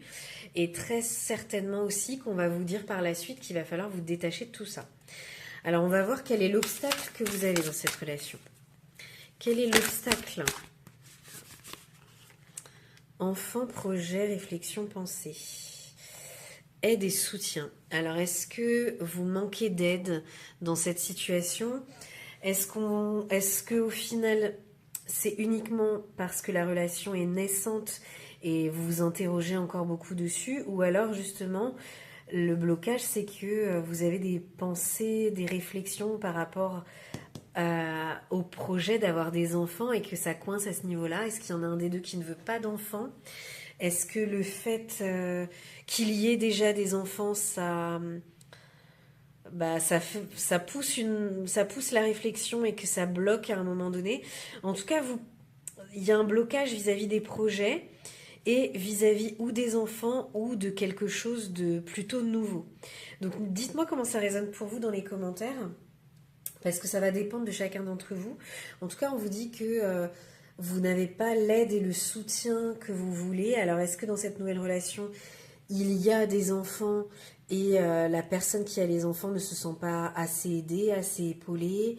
et très certainement aussi qu'on va vous dire par la suite qu'il va falloir vous détacher de tout ça. Alors on va voir quel est l'obstacle que vous avez dans cette relation. Quel est l'obstacle? Enfant, projet, réflexion, pensée. Aide et soutien. Alors, est-ce que vous manquez d'aide dans cette situation? Est-ce que au final, c'est uniquement parce que la relation est naissante et vous vous interrogez encore beaucoup dessus? Ou alors, justement, le blocage, c'est que vous avez des pensées, des réflexions par rapport au projet d'avoir des enfants et que ça coince à ce niveau-là? Est-ce qu'il y en a un des deux qui ne veut pas d'enfants? Est-ce que le fait qu'il y ait déjà des enfants, ça pousse la réflexion et que ça bloque à un moment donné? En tout cas, il y a un blocage vis-à-vis des projets et vis-à-vis ou des enfants ou de quelque chose de plutôt nouveau. Donc dites-moi comment ça résonne pour vous dans les commentaires, parce que ça va dépendre de chacun d'entre vous. En tout cas, on vous dit que vous n'avez pas l'aide et le soutien que vous voulez. Alors, est-ce que dans cette nouvelle relation, il y a des enfants et la personne qui a les enfants ne se sent pas assez aidée, assez épaulée?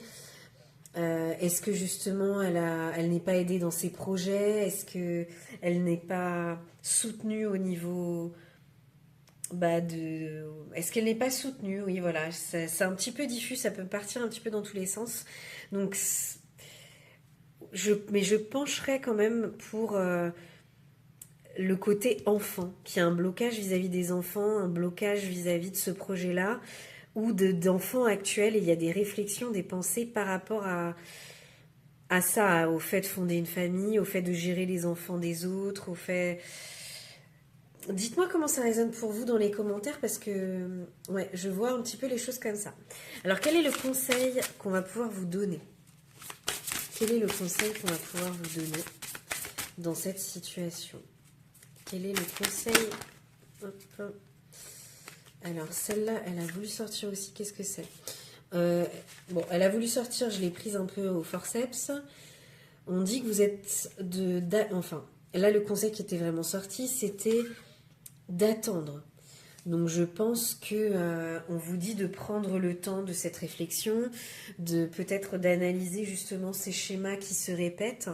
Est-ce que justement, elle n'est pas aidée dans ses projets? Est-ce qu'elle n'est pas soutenue au niveau... Est-ce qu'elle n'est pas soutenue? Oui, voilà, c'est un petit peu diffus, ça peut partir un petit peu dans tous les sens. Donc, mais je pencherais quand même pour le côté enfant, qui a un blocage vis-à-vis des enfants, un blocage vis-à-vis de ce projet-là, ou d'enfants actuels, et il y a des réflexions, des pensées par rapport à ça, au fait de fonder une famille, au fait de gérer les enfants des autres, au fait... Dites-moi comment ça résonne pour vous dans les commentaires, parce que ouais, je vois un petit peu les choses comme ça. Alors, quel est le conseil qu'on va pouvoir vous donner? Quel est le conseil qu'on va pouvoir vous donner dans cette situation? Quel est le conseil? Hop. Alors, celle-là, elle a voulu sortir aussi. Qu'est-ce que c'est? Bon, elle a voulu sortir, je l'ai prise un peu au forceps. On dit que vous êtes enfin, là, le conseil qui était vraiment sorti, c'était d'attendre. Donc je pense que on vous dit de prendre le temps de cette réflexion, de peut-être d'analyser justement ces schémas qui se répètent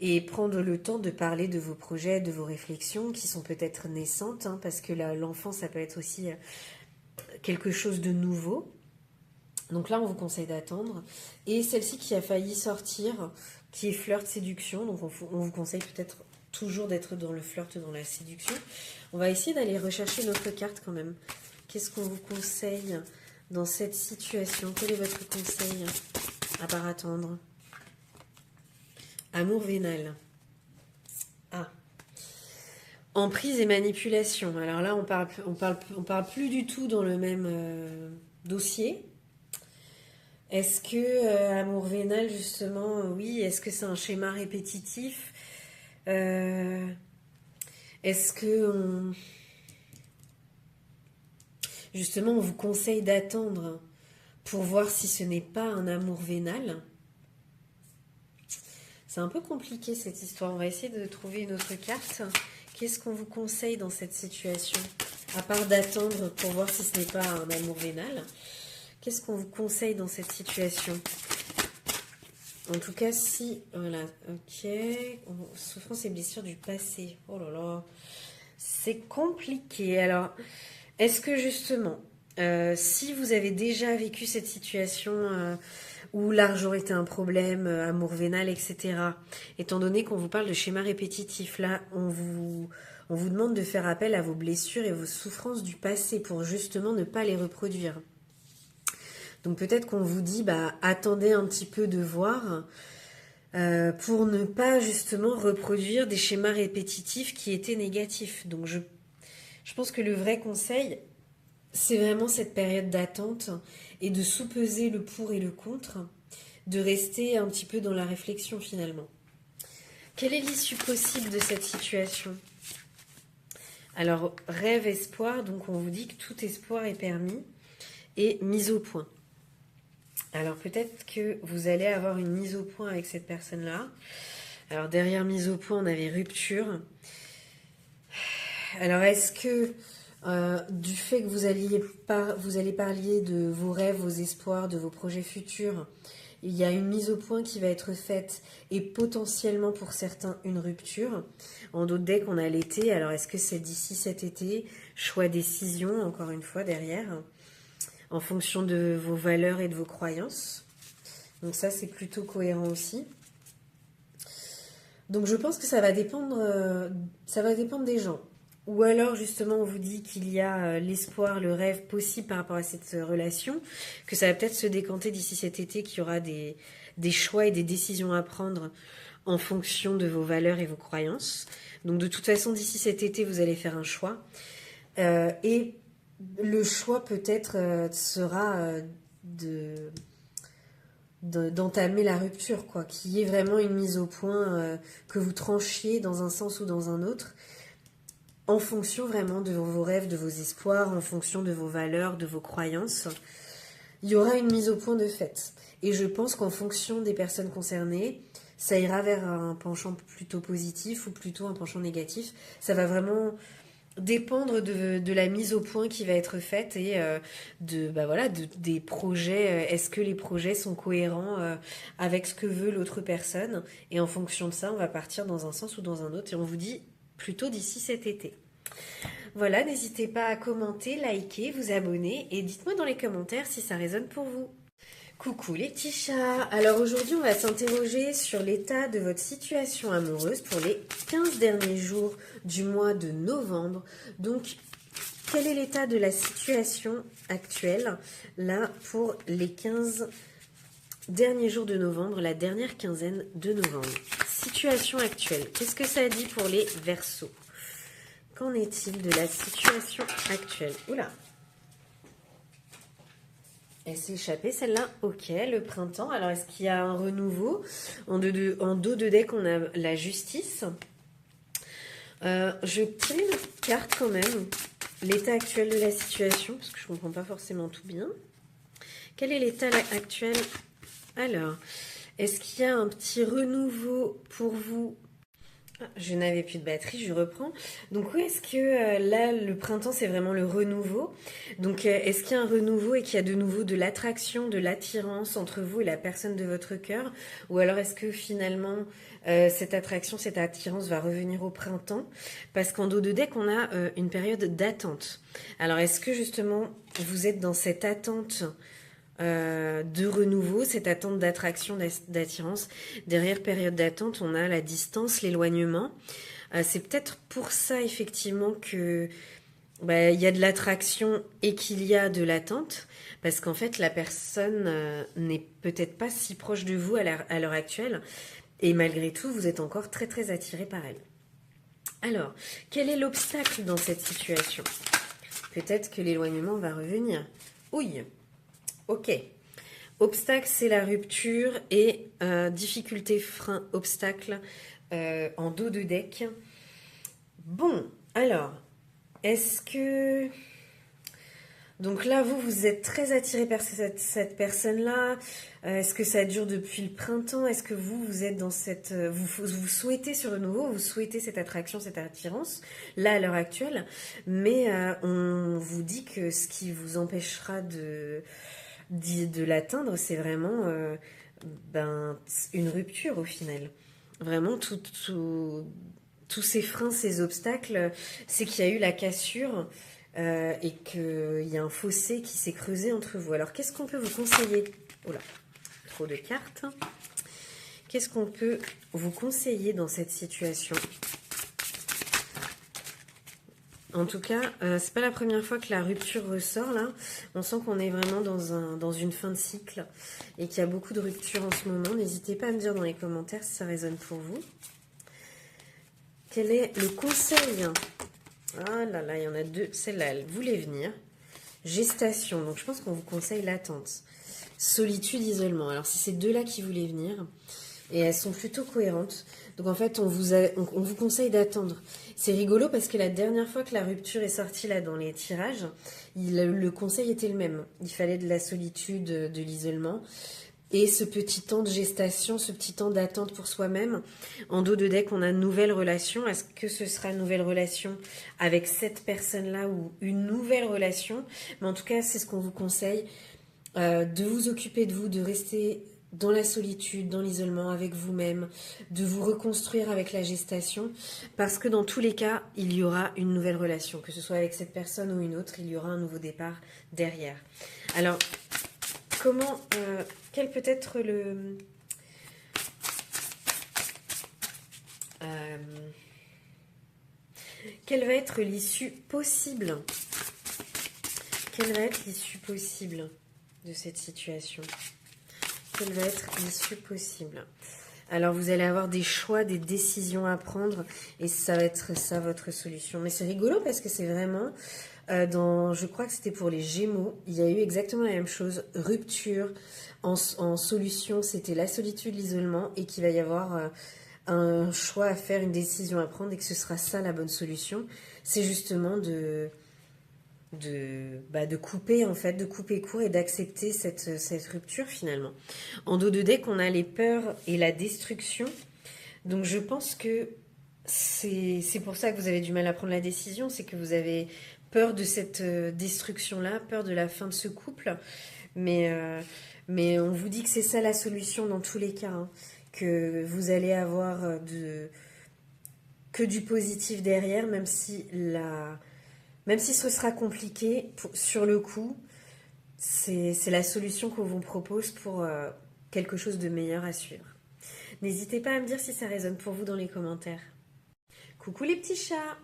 et prendre le temps de parler de vos projets, de vos réflexions qui sont peut-être naissantes, hein, parce que l'enfant, ça peut être aussi quelque chose de nouveau. Donc là, on vous conseille d'attendre. Et celle-ci qui a failli sortir, qui est flirt séduction, donc on vous conseille peut-être toujours d'être dans le flirt, dans la séduction. On va essayer d'aller rechercher notre carte quand même. Qu'est-ce qu'on vous conseille dans cette situation? Quel est votre conseil à part attendre? Amour vénal. Ah. Emprise et manipulation. Alors là, on parle plus du tout dans le même dossier. Est-ce que amour vénal, justement, oui, est-ce que c'est un schéma répétitif? Est-ce que justement, on vous conseille d'attendre pour voir si ce n'est pas un amour vénal? C'est un peu compliqué cette histoire. On va essayer de trouver une autre carte. Qu'est-ce qu'on vous conseille dans cette situation? À part d'attendre pour voir si ce n'est pas un amour vénal. Qu'est-ce qu'on vous conseille dans cette situation? En tout cas, si... Voilà, ok. Souffrance et blessures du passé. Oh là là. C'est compliqué. Alors, est-ce que justement, si vous avez déjà vécu cette situation où l'argent était un problème, amour vénal, etc., étant donné qu'on vous parle de schéma répétitif, là, on vous demande de faire appel à vos blessures et vos souffrances du passé pour justement ne pas les reproduire. Donc peut-être qu'on vous dit, bah, attendez un petit peu de voir pour ne pas justement reproduire des schémas répétitifs qui étaient négatifs. Donc je pense que le vrai conseil, c'est vraiment cette période d'attente et de sous-peser le pour et le contre, de rester un petit peu dans la réflexion finalement. Quelle est l'issue possible de cette situation? Alors, rêve, espoir, donc on vous dit que tout espoir est permis et mise au point. Alors peut-être que vous allez avoir une mise au point avec cette personne-là. Alors derrière mise au point, on avait rupture. Alors est-ce que du fait que vous allez parler de vos rêves, vos espoirs, de vos projets futurs, il y a une mise au point qui va être faite et potentiellement pour certains une rupture. En d'autres decks, on a l'été. Alors est-ce que c'est d'ici cet été? Choix, décision, encore une fois derrière, en fonction de vos valeurs et de vos croyances. Donc ça, c'est plutôt cohérent aussi. Donc je pense que ça va dépendre des gens. Ou alors justement on vous dit qu'il y a l'espoir, le rêve possible par rapport à cette relation, que ça va peut-être se décanter d'ici cet été, qu'il y aura des choix et des décisions à prendre en fonction de vos valeurs et vos croyances. Donc de toute façon d'ici cet été vous allez faire un choix. Et le choix peut-être sera d'entamer la rupture, quoi, qu'il y ait vraiment une mise au point, que vous tranchiez dans un sens ou dans un autre, en fonction vraiment de vos rêves, de vos espoirs, en fonction de vos valeurs, de vos croyances. Il y aura une mise au point de fait. Et je pense qu'en fonction des personnes concernées, ça ira vers un penchant plutôt positif ou plutôt un penchant négatif. Ça va vraiment dépendre de la mise au point qui va être faite et des projets. Est-ce que les projets sont cohérents avec ce que veut l'autre personne? Et en fonction de ça, on va partir dans un sens ou dans un autre. Et on vous dit plutôt d'ici cet été. Voilà, n'hésitez pas à commenter, liker, vous abonner et dites-moi dans les commentaires si ça résonne pour vous. Coucou les petits chats. Alors aujourd'hui, on va s'interroger sur l'état de votre situation amoureuse pour les 15 derniers jours du mois de novembre. Donc, quel est l'état de la situation actuelle là pour les 15 derniers jours de novembre, la dernière quinzaine de novembre? Situation actuelle. Qu'est-ce que ça dit pour les Verseaux? Qu'en est-il de la situation actuelle? Oula! Elle s'est échappée celle-là. Ok, le printemps. Alors, est-ce qu'il y a un renouveau? En dos de deck, on a la justice. Je tire une carte quand même. L'état actuel de la situation, parce que je ne comprends pas forcément tout bien. Quel est l'état actuel? Alors, est-ce qu'il y a un petit renouveau pour vous Je n'avais plus de batterie, je reprends. Donc oui, est-ce que là, le printemps, c'est vraiment le renouveau? Donc est-ce qu'il y a un renouveau et qu'il y a de nouveau de l'attraction, de l'attirance entre vous et la personne de votre cœur? Ou alors est-ce que finalement, cette attraction, cette attirance va revenir au printemps? Parce qu'en dos de deck, on a une période d'attente. Alors est-ce que justement, vous êtes dans cette attente de renouveau, cette attente d'attraction, d'attirance? Derrière période d'attente, on a la distance, l'éloignement. C'est peut-être pour ça effectivement que bah, il y a de l'attraction et qu'il y a de l'attente, parce qu'en fait la personne n'est peut-être pas si proche de vous à l'heure actuelle, et malgré tout vous êtes encore très très attiré par elle. Alors, quel est l'obstacle dans cette situation? Peut-être que l'éloignement va revenir. Oui, ok. Obstacle, c'est la rupture et difficulté, frein, obstacle en dos de deck. Bon, alors, est-ce que... Donc là, vous êtes très attiré par cette personne-là. Est-ce que ça dure depuis le printemps? Est-ce que vous êtes dans cette... vous souhaitez sur le nouveau, vous souhaitez cette attraction, cette attirance, là, à l'heure actuelle. Mais on vous dit que ce qui vous empêchera de l'atteindre, c'est vraiment une rupture au final. Vraiment, tous ces freins, ces obstacles, c'est qu'il y a eu la cassure et qu'il y a un fossé qui s'est creusé entre vous. Alors, qu'est-ce qu'on peut vous conseiller? Oh là, trop de cartes. Qu'est-ce qu'on peut vous conseiller dans cette situation? En tout cas, c'est pas la première fois que la rupture ressort là. On sent qu'on est vraiment dans une fin de cycle et qu'il y a beaucoup de ruptures en ce moment. N'hésitez pas à me dire dans les commentaires si ça résonne pour vous. Quel est le conseil? Ah là là, il y en a deux. Celle-là, elle voulait venir. Gestation, donc je pense qu'on vous conseille l'attente. Solitude, isolement. Alors c'est ces deux-là qui voulaient venir. Et elles sont plutôt cohérentes. Donc en fait, on vous conseille d'attendre. C'est rigolo parce que la dernière fois que la rupture est sortie là dans les tirages, le conseil était le même. Il fallait de la solitude, de l'isolement. Et ce petit temps de gestation, ce petit temps d'attente pour soi-même. En dos de deck, on a une nouvelle relation. Est-ce que ce sera une nouvelle relation avec cette personne-là ou une nouvelle relation? Mais en tout cas, c'est ce qu'on vous conseille. De vous occuper de vous, de rester dans la solitude, dans l'isolement avec vous-même, de vous reconstruire avec la gestation, parce que dans tous les cas, il y aura une nouvelle relation, que ce soit avec cette personne ou une autre, il y aura un nouveau départ derrière. Alors, quel peut être quelle va être l'issue possible? Quelle va être l'issue possible de cette situation? Quelle va être l'issue possible? Alors vous allez avoir des choix, des décisions à prendre et ça va être ça votre solution. Mais c'est rigolo parce que c'est vraiment je crois que c'était pour les Gémeaux, il y a eu exactement la même chose, rupture en solution, c'était la solitude, l'isolement et qu'il va y avoir un choix à faire, une décision à prendre et que ce sera ça la bonne solution. C'est justement de couper en fait, de couper court et d'accepter cette rupture finalement. En dos de deck, on a les peurs et la destruction. Donc je pense que c'est pour ça que vous avez du mal à prendre la décision, c'est que vous avez peur de cette destruction-là, peur de la fin de ce couple. Mais on vous dit que c'est ça la solution dans tous les cas, hein, que vous allez avoir que du positif derrière, même si ce sera compliqué, sur le coup, c'est la solution qu'on vous propose pour quelque chose de meilleur à suivre. N'hésitez pas à me dire si ça résonne pour vous dans les commentaires. Coucou les petits chats!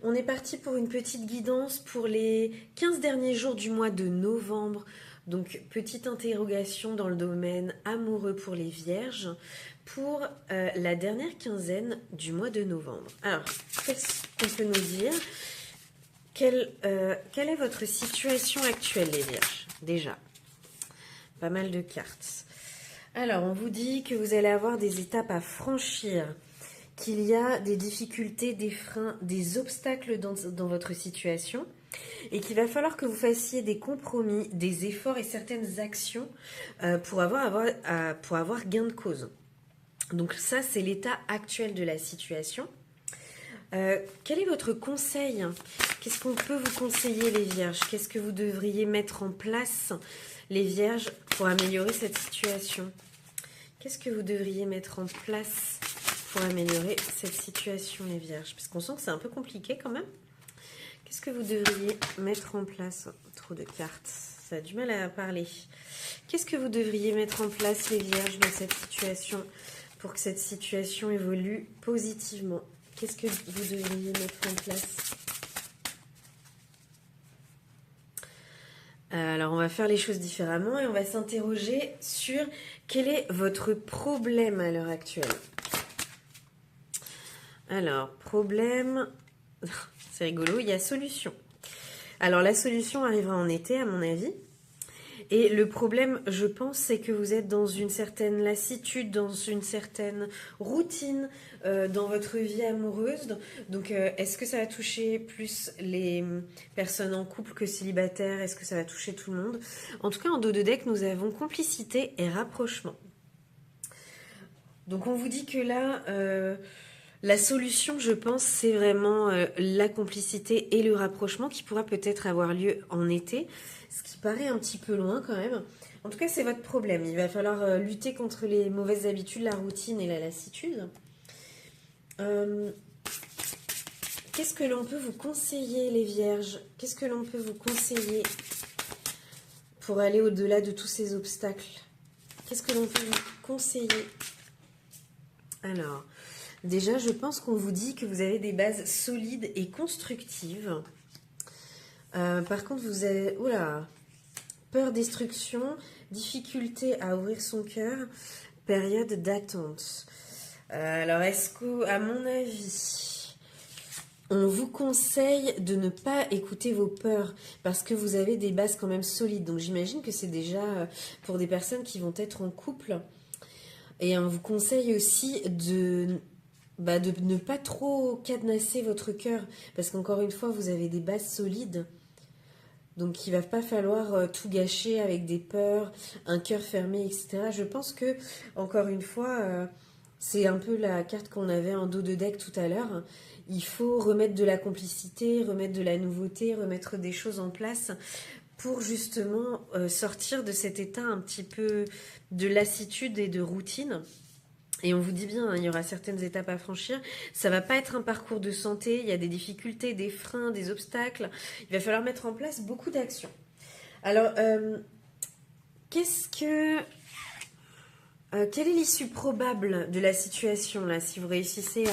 On est parti pour une petite guidance pour les 15 derniers jours du mois de novembre. Donc, petite interrogation dans le domaine amoureux pour les vierges pour la dernière quinzaine du mois de novembre. Alors, qu'est-ce qu'on peut nous dire? Quelle est votre situation actuelle, les vierges? Déjà, pas mal de cartes. Alors, on vous dit que vous allez avoir des étapes à franchir, qu'il y a des difficultés, des freins, des obstacles dans votre situation et qu'il va falloir que vous fassiez des compromis, des efforts et certaines actions pour avoir gain de cause. Donc ça, c'est l'état actuel de la situation. Quel est votre conseil? Qu'est-ce qu'on peut vous conseiller, les Vierges? Qu'est-ce que vous devriez mettre en place, les Vierges, pour améliorer cette situation? Qu'est-ce que vous devriez mettre en place pour améliorer cette situation, les Vierges? Parce qu'on sent que c'est un peu compliqué quand même. Qu'est-ce que vous devriez mettre en place? Trop de cartes, ça a du mal à parler. Qu'est-ce que vous devriez mettre en place, les Vierges, dans cette situation, pour que cette situation évolue positivement? Qu'est-ce que vous devriez mettre en place? Alors, on va faire les choses différemment et on va s'interroger sur quel est votre problème à l'heure actuelle. Alors, problème... C'est rigolo, il y a solution. Alors, la solution arrivera en été, à mon avis. Et le problème, je pense, c'est que vous êtes dans une certaine lassitude, dans une certaine routine dans votre vie amoureuse. Donc, est-ce que ça va toucher plus les personnes en couple que célibataires? Est-ce que ça va toucher tout le monde? En tout cas, en dos de deck, nous avons complicité et rapprochement. Donc, on vous dit que là... la solution, je pense, c'est vraiment la complicité et le rapprochement qui pourra peut-être avoir lieu en été, ce qui paraît un petit peu loin quand même. En tout cas, c'est votre problème. Il va falloir lutter contre les mauvaises habitudes, la routine et la lassitude. Qu'est-ce que l'on peut vous conseiller, les Vierges? Qu'est-ce que l'on peut vous conseiller pour aller au-delà de tous ces obstacles? Qu'est-ce que l'on peut vous conseiller? Alors... Déjà, je pense qu'on vous dit que vous avez des bases solides et constructives. Par contre, vous avez... Oula, peur, destruction, difficulté à ouvrir son cœur, période d'attente. Alors, est-ce qu'à mon avis, on vous conseille de ne pas écouter vos peurs parce que vous avez des bases quand même solides. Donc, j'imagine que c'est déjà pour des personnes qui vont être en couple. Et on vous conseille aussi de ne pas trop cadenasser votre cœur, parce qu'encore une fois, vous avez des bases solides. Donc, il ne va pas falloir tout gâcher avec des peurs, un cœur fermé, etc. Je pense que, encore une fois, c'est un peu la carte qu'on avait en dos de deck tout à l'heure. Il faut remettre de la complicité, remettre de la nouveauté, remettre des choses en place pour justement sortir de cet état un petit peu de lassitude et de routine. Et on vous dit bien, il y aura certaines étapes à franchir. Ça va pas être un parcours de santé. Il y a des difficultés, des freins, des obstacles. Il va falloir mettre en place beaucoup d'actions. Alors, quelle est l'issue probable de la situation là, si vous réussissez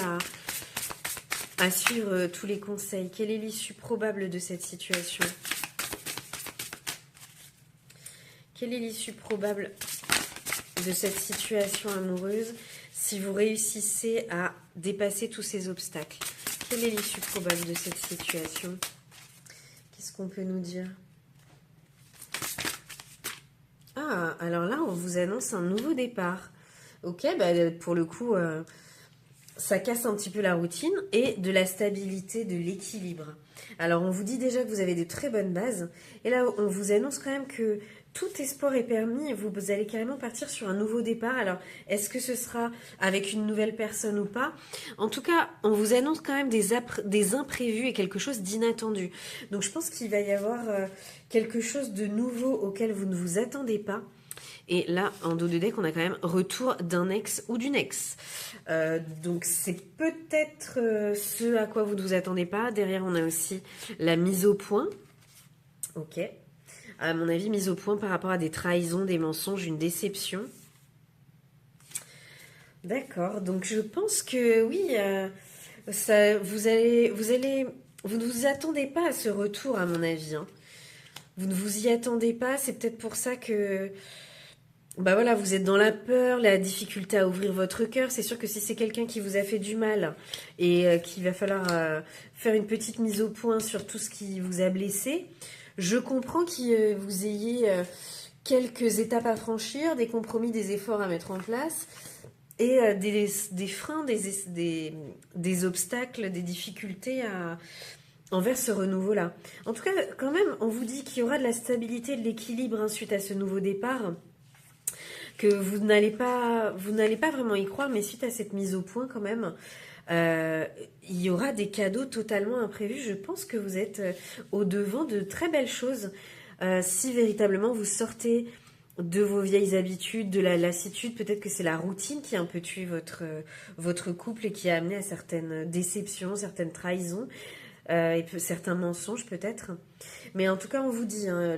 à suivre tous les conseils? Quelle est l'issue probable de cette situation? Quelle est l'issue probable de cette situation amoureuse si vous réussissez à dépasser tous ces obstacles? Quelle est l'issue probable de cette situation? Qu'est-ce qu'on peut nous dire? Ah, alors là, on vous annonce un nouveau départ. Ok, pour le coup, ça casse un petit peu la routine et de la stabilité, de l'équilibre. Alors, on vous dit déjà que vous avez de très bonnes bases. Et là, on vous annonce quand même que tout espoir est permis et vous allez carrément partir sur un nouveau départ. Alors, est-ce que ce sera avec une nouvelle personne ou pas? En tout cas, on vous annonce quand même des imprévus et quelque chose d'inattendu. Donc, je pense qu'il va y avoir quelque chose de nouveau auquel vous ne vous attendez pas. Et là, en dos de deck, on a quand même retour d'un ex ou d'une ex. Donc, c'est peut-être ce à quoi vous ne vous attendez pas. Derrière, on a aussi la mise au point. Ok. À mon avis, mise au point par rapport à des trahisons, des mensonges, une déception. D'accord. Donc, je pense que oui, vous ne vous attendez pas à ce retour, à mon avis. Hein. Vous ne vous y attendez pas. C'est peut-être pour ça que... voilà, vous êtes dans la peur, la difficulté à ouvrir votre cœur. C'est sûr que si c'est quelqu'un qui vous a fait du mal et qu'il va falloir faire une petite mise au point sur tout ce qui vous a blessé, je comprends que vous ayez quelques étapes à franchir, des compromis, des efforts à mettre en place et des freins, des obstacles, des difficultés envers ce renouveau-là. En tout cas, quand même, on vous dit qu'il y aura de la stabilité, de l'équilibre suite à ce nouveau départ, que vous n'allez pas vraiment y croire, mais suite à cette mise au point quand même, il y aura des cadeaux totalement imprévus. Je pense que vous êtes au devant de très belles choses. Si véritablement vous sortez de vos vieilles habitudes, de la lassitude, peut-être que c'est la routine qui a un peu tué votre couple et qui a amené à certaines déceptions, certaines trahisons, certains mensonges peut-être. Mais en tout cas, on vous dit, hein,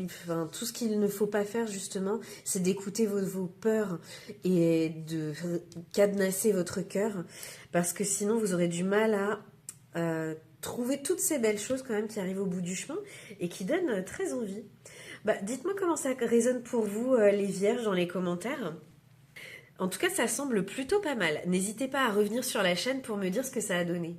enfin, tout ce qu'il ne faut pas faire justement, c'est d'écouter vos peurs et de cadenasser votre cœur, parce que sinon vous aurez du mal à trouver toutes ces belles choses quand même qui arrivent au bout du chemin et qui donnent très envie. Bah, dites-moi comment ça résonne pour vous, les vierges, dans les commentaires. En tout cas, ça semble plutôt pas mal. N'hésitez pas à revenir sur la chaîne pour me dire ce que ça a donné.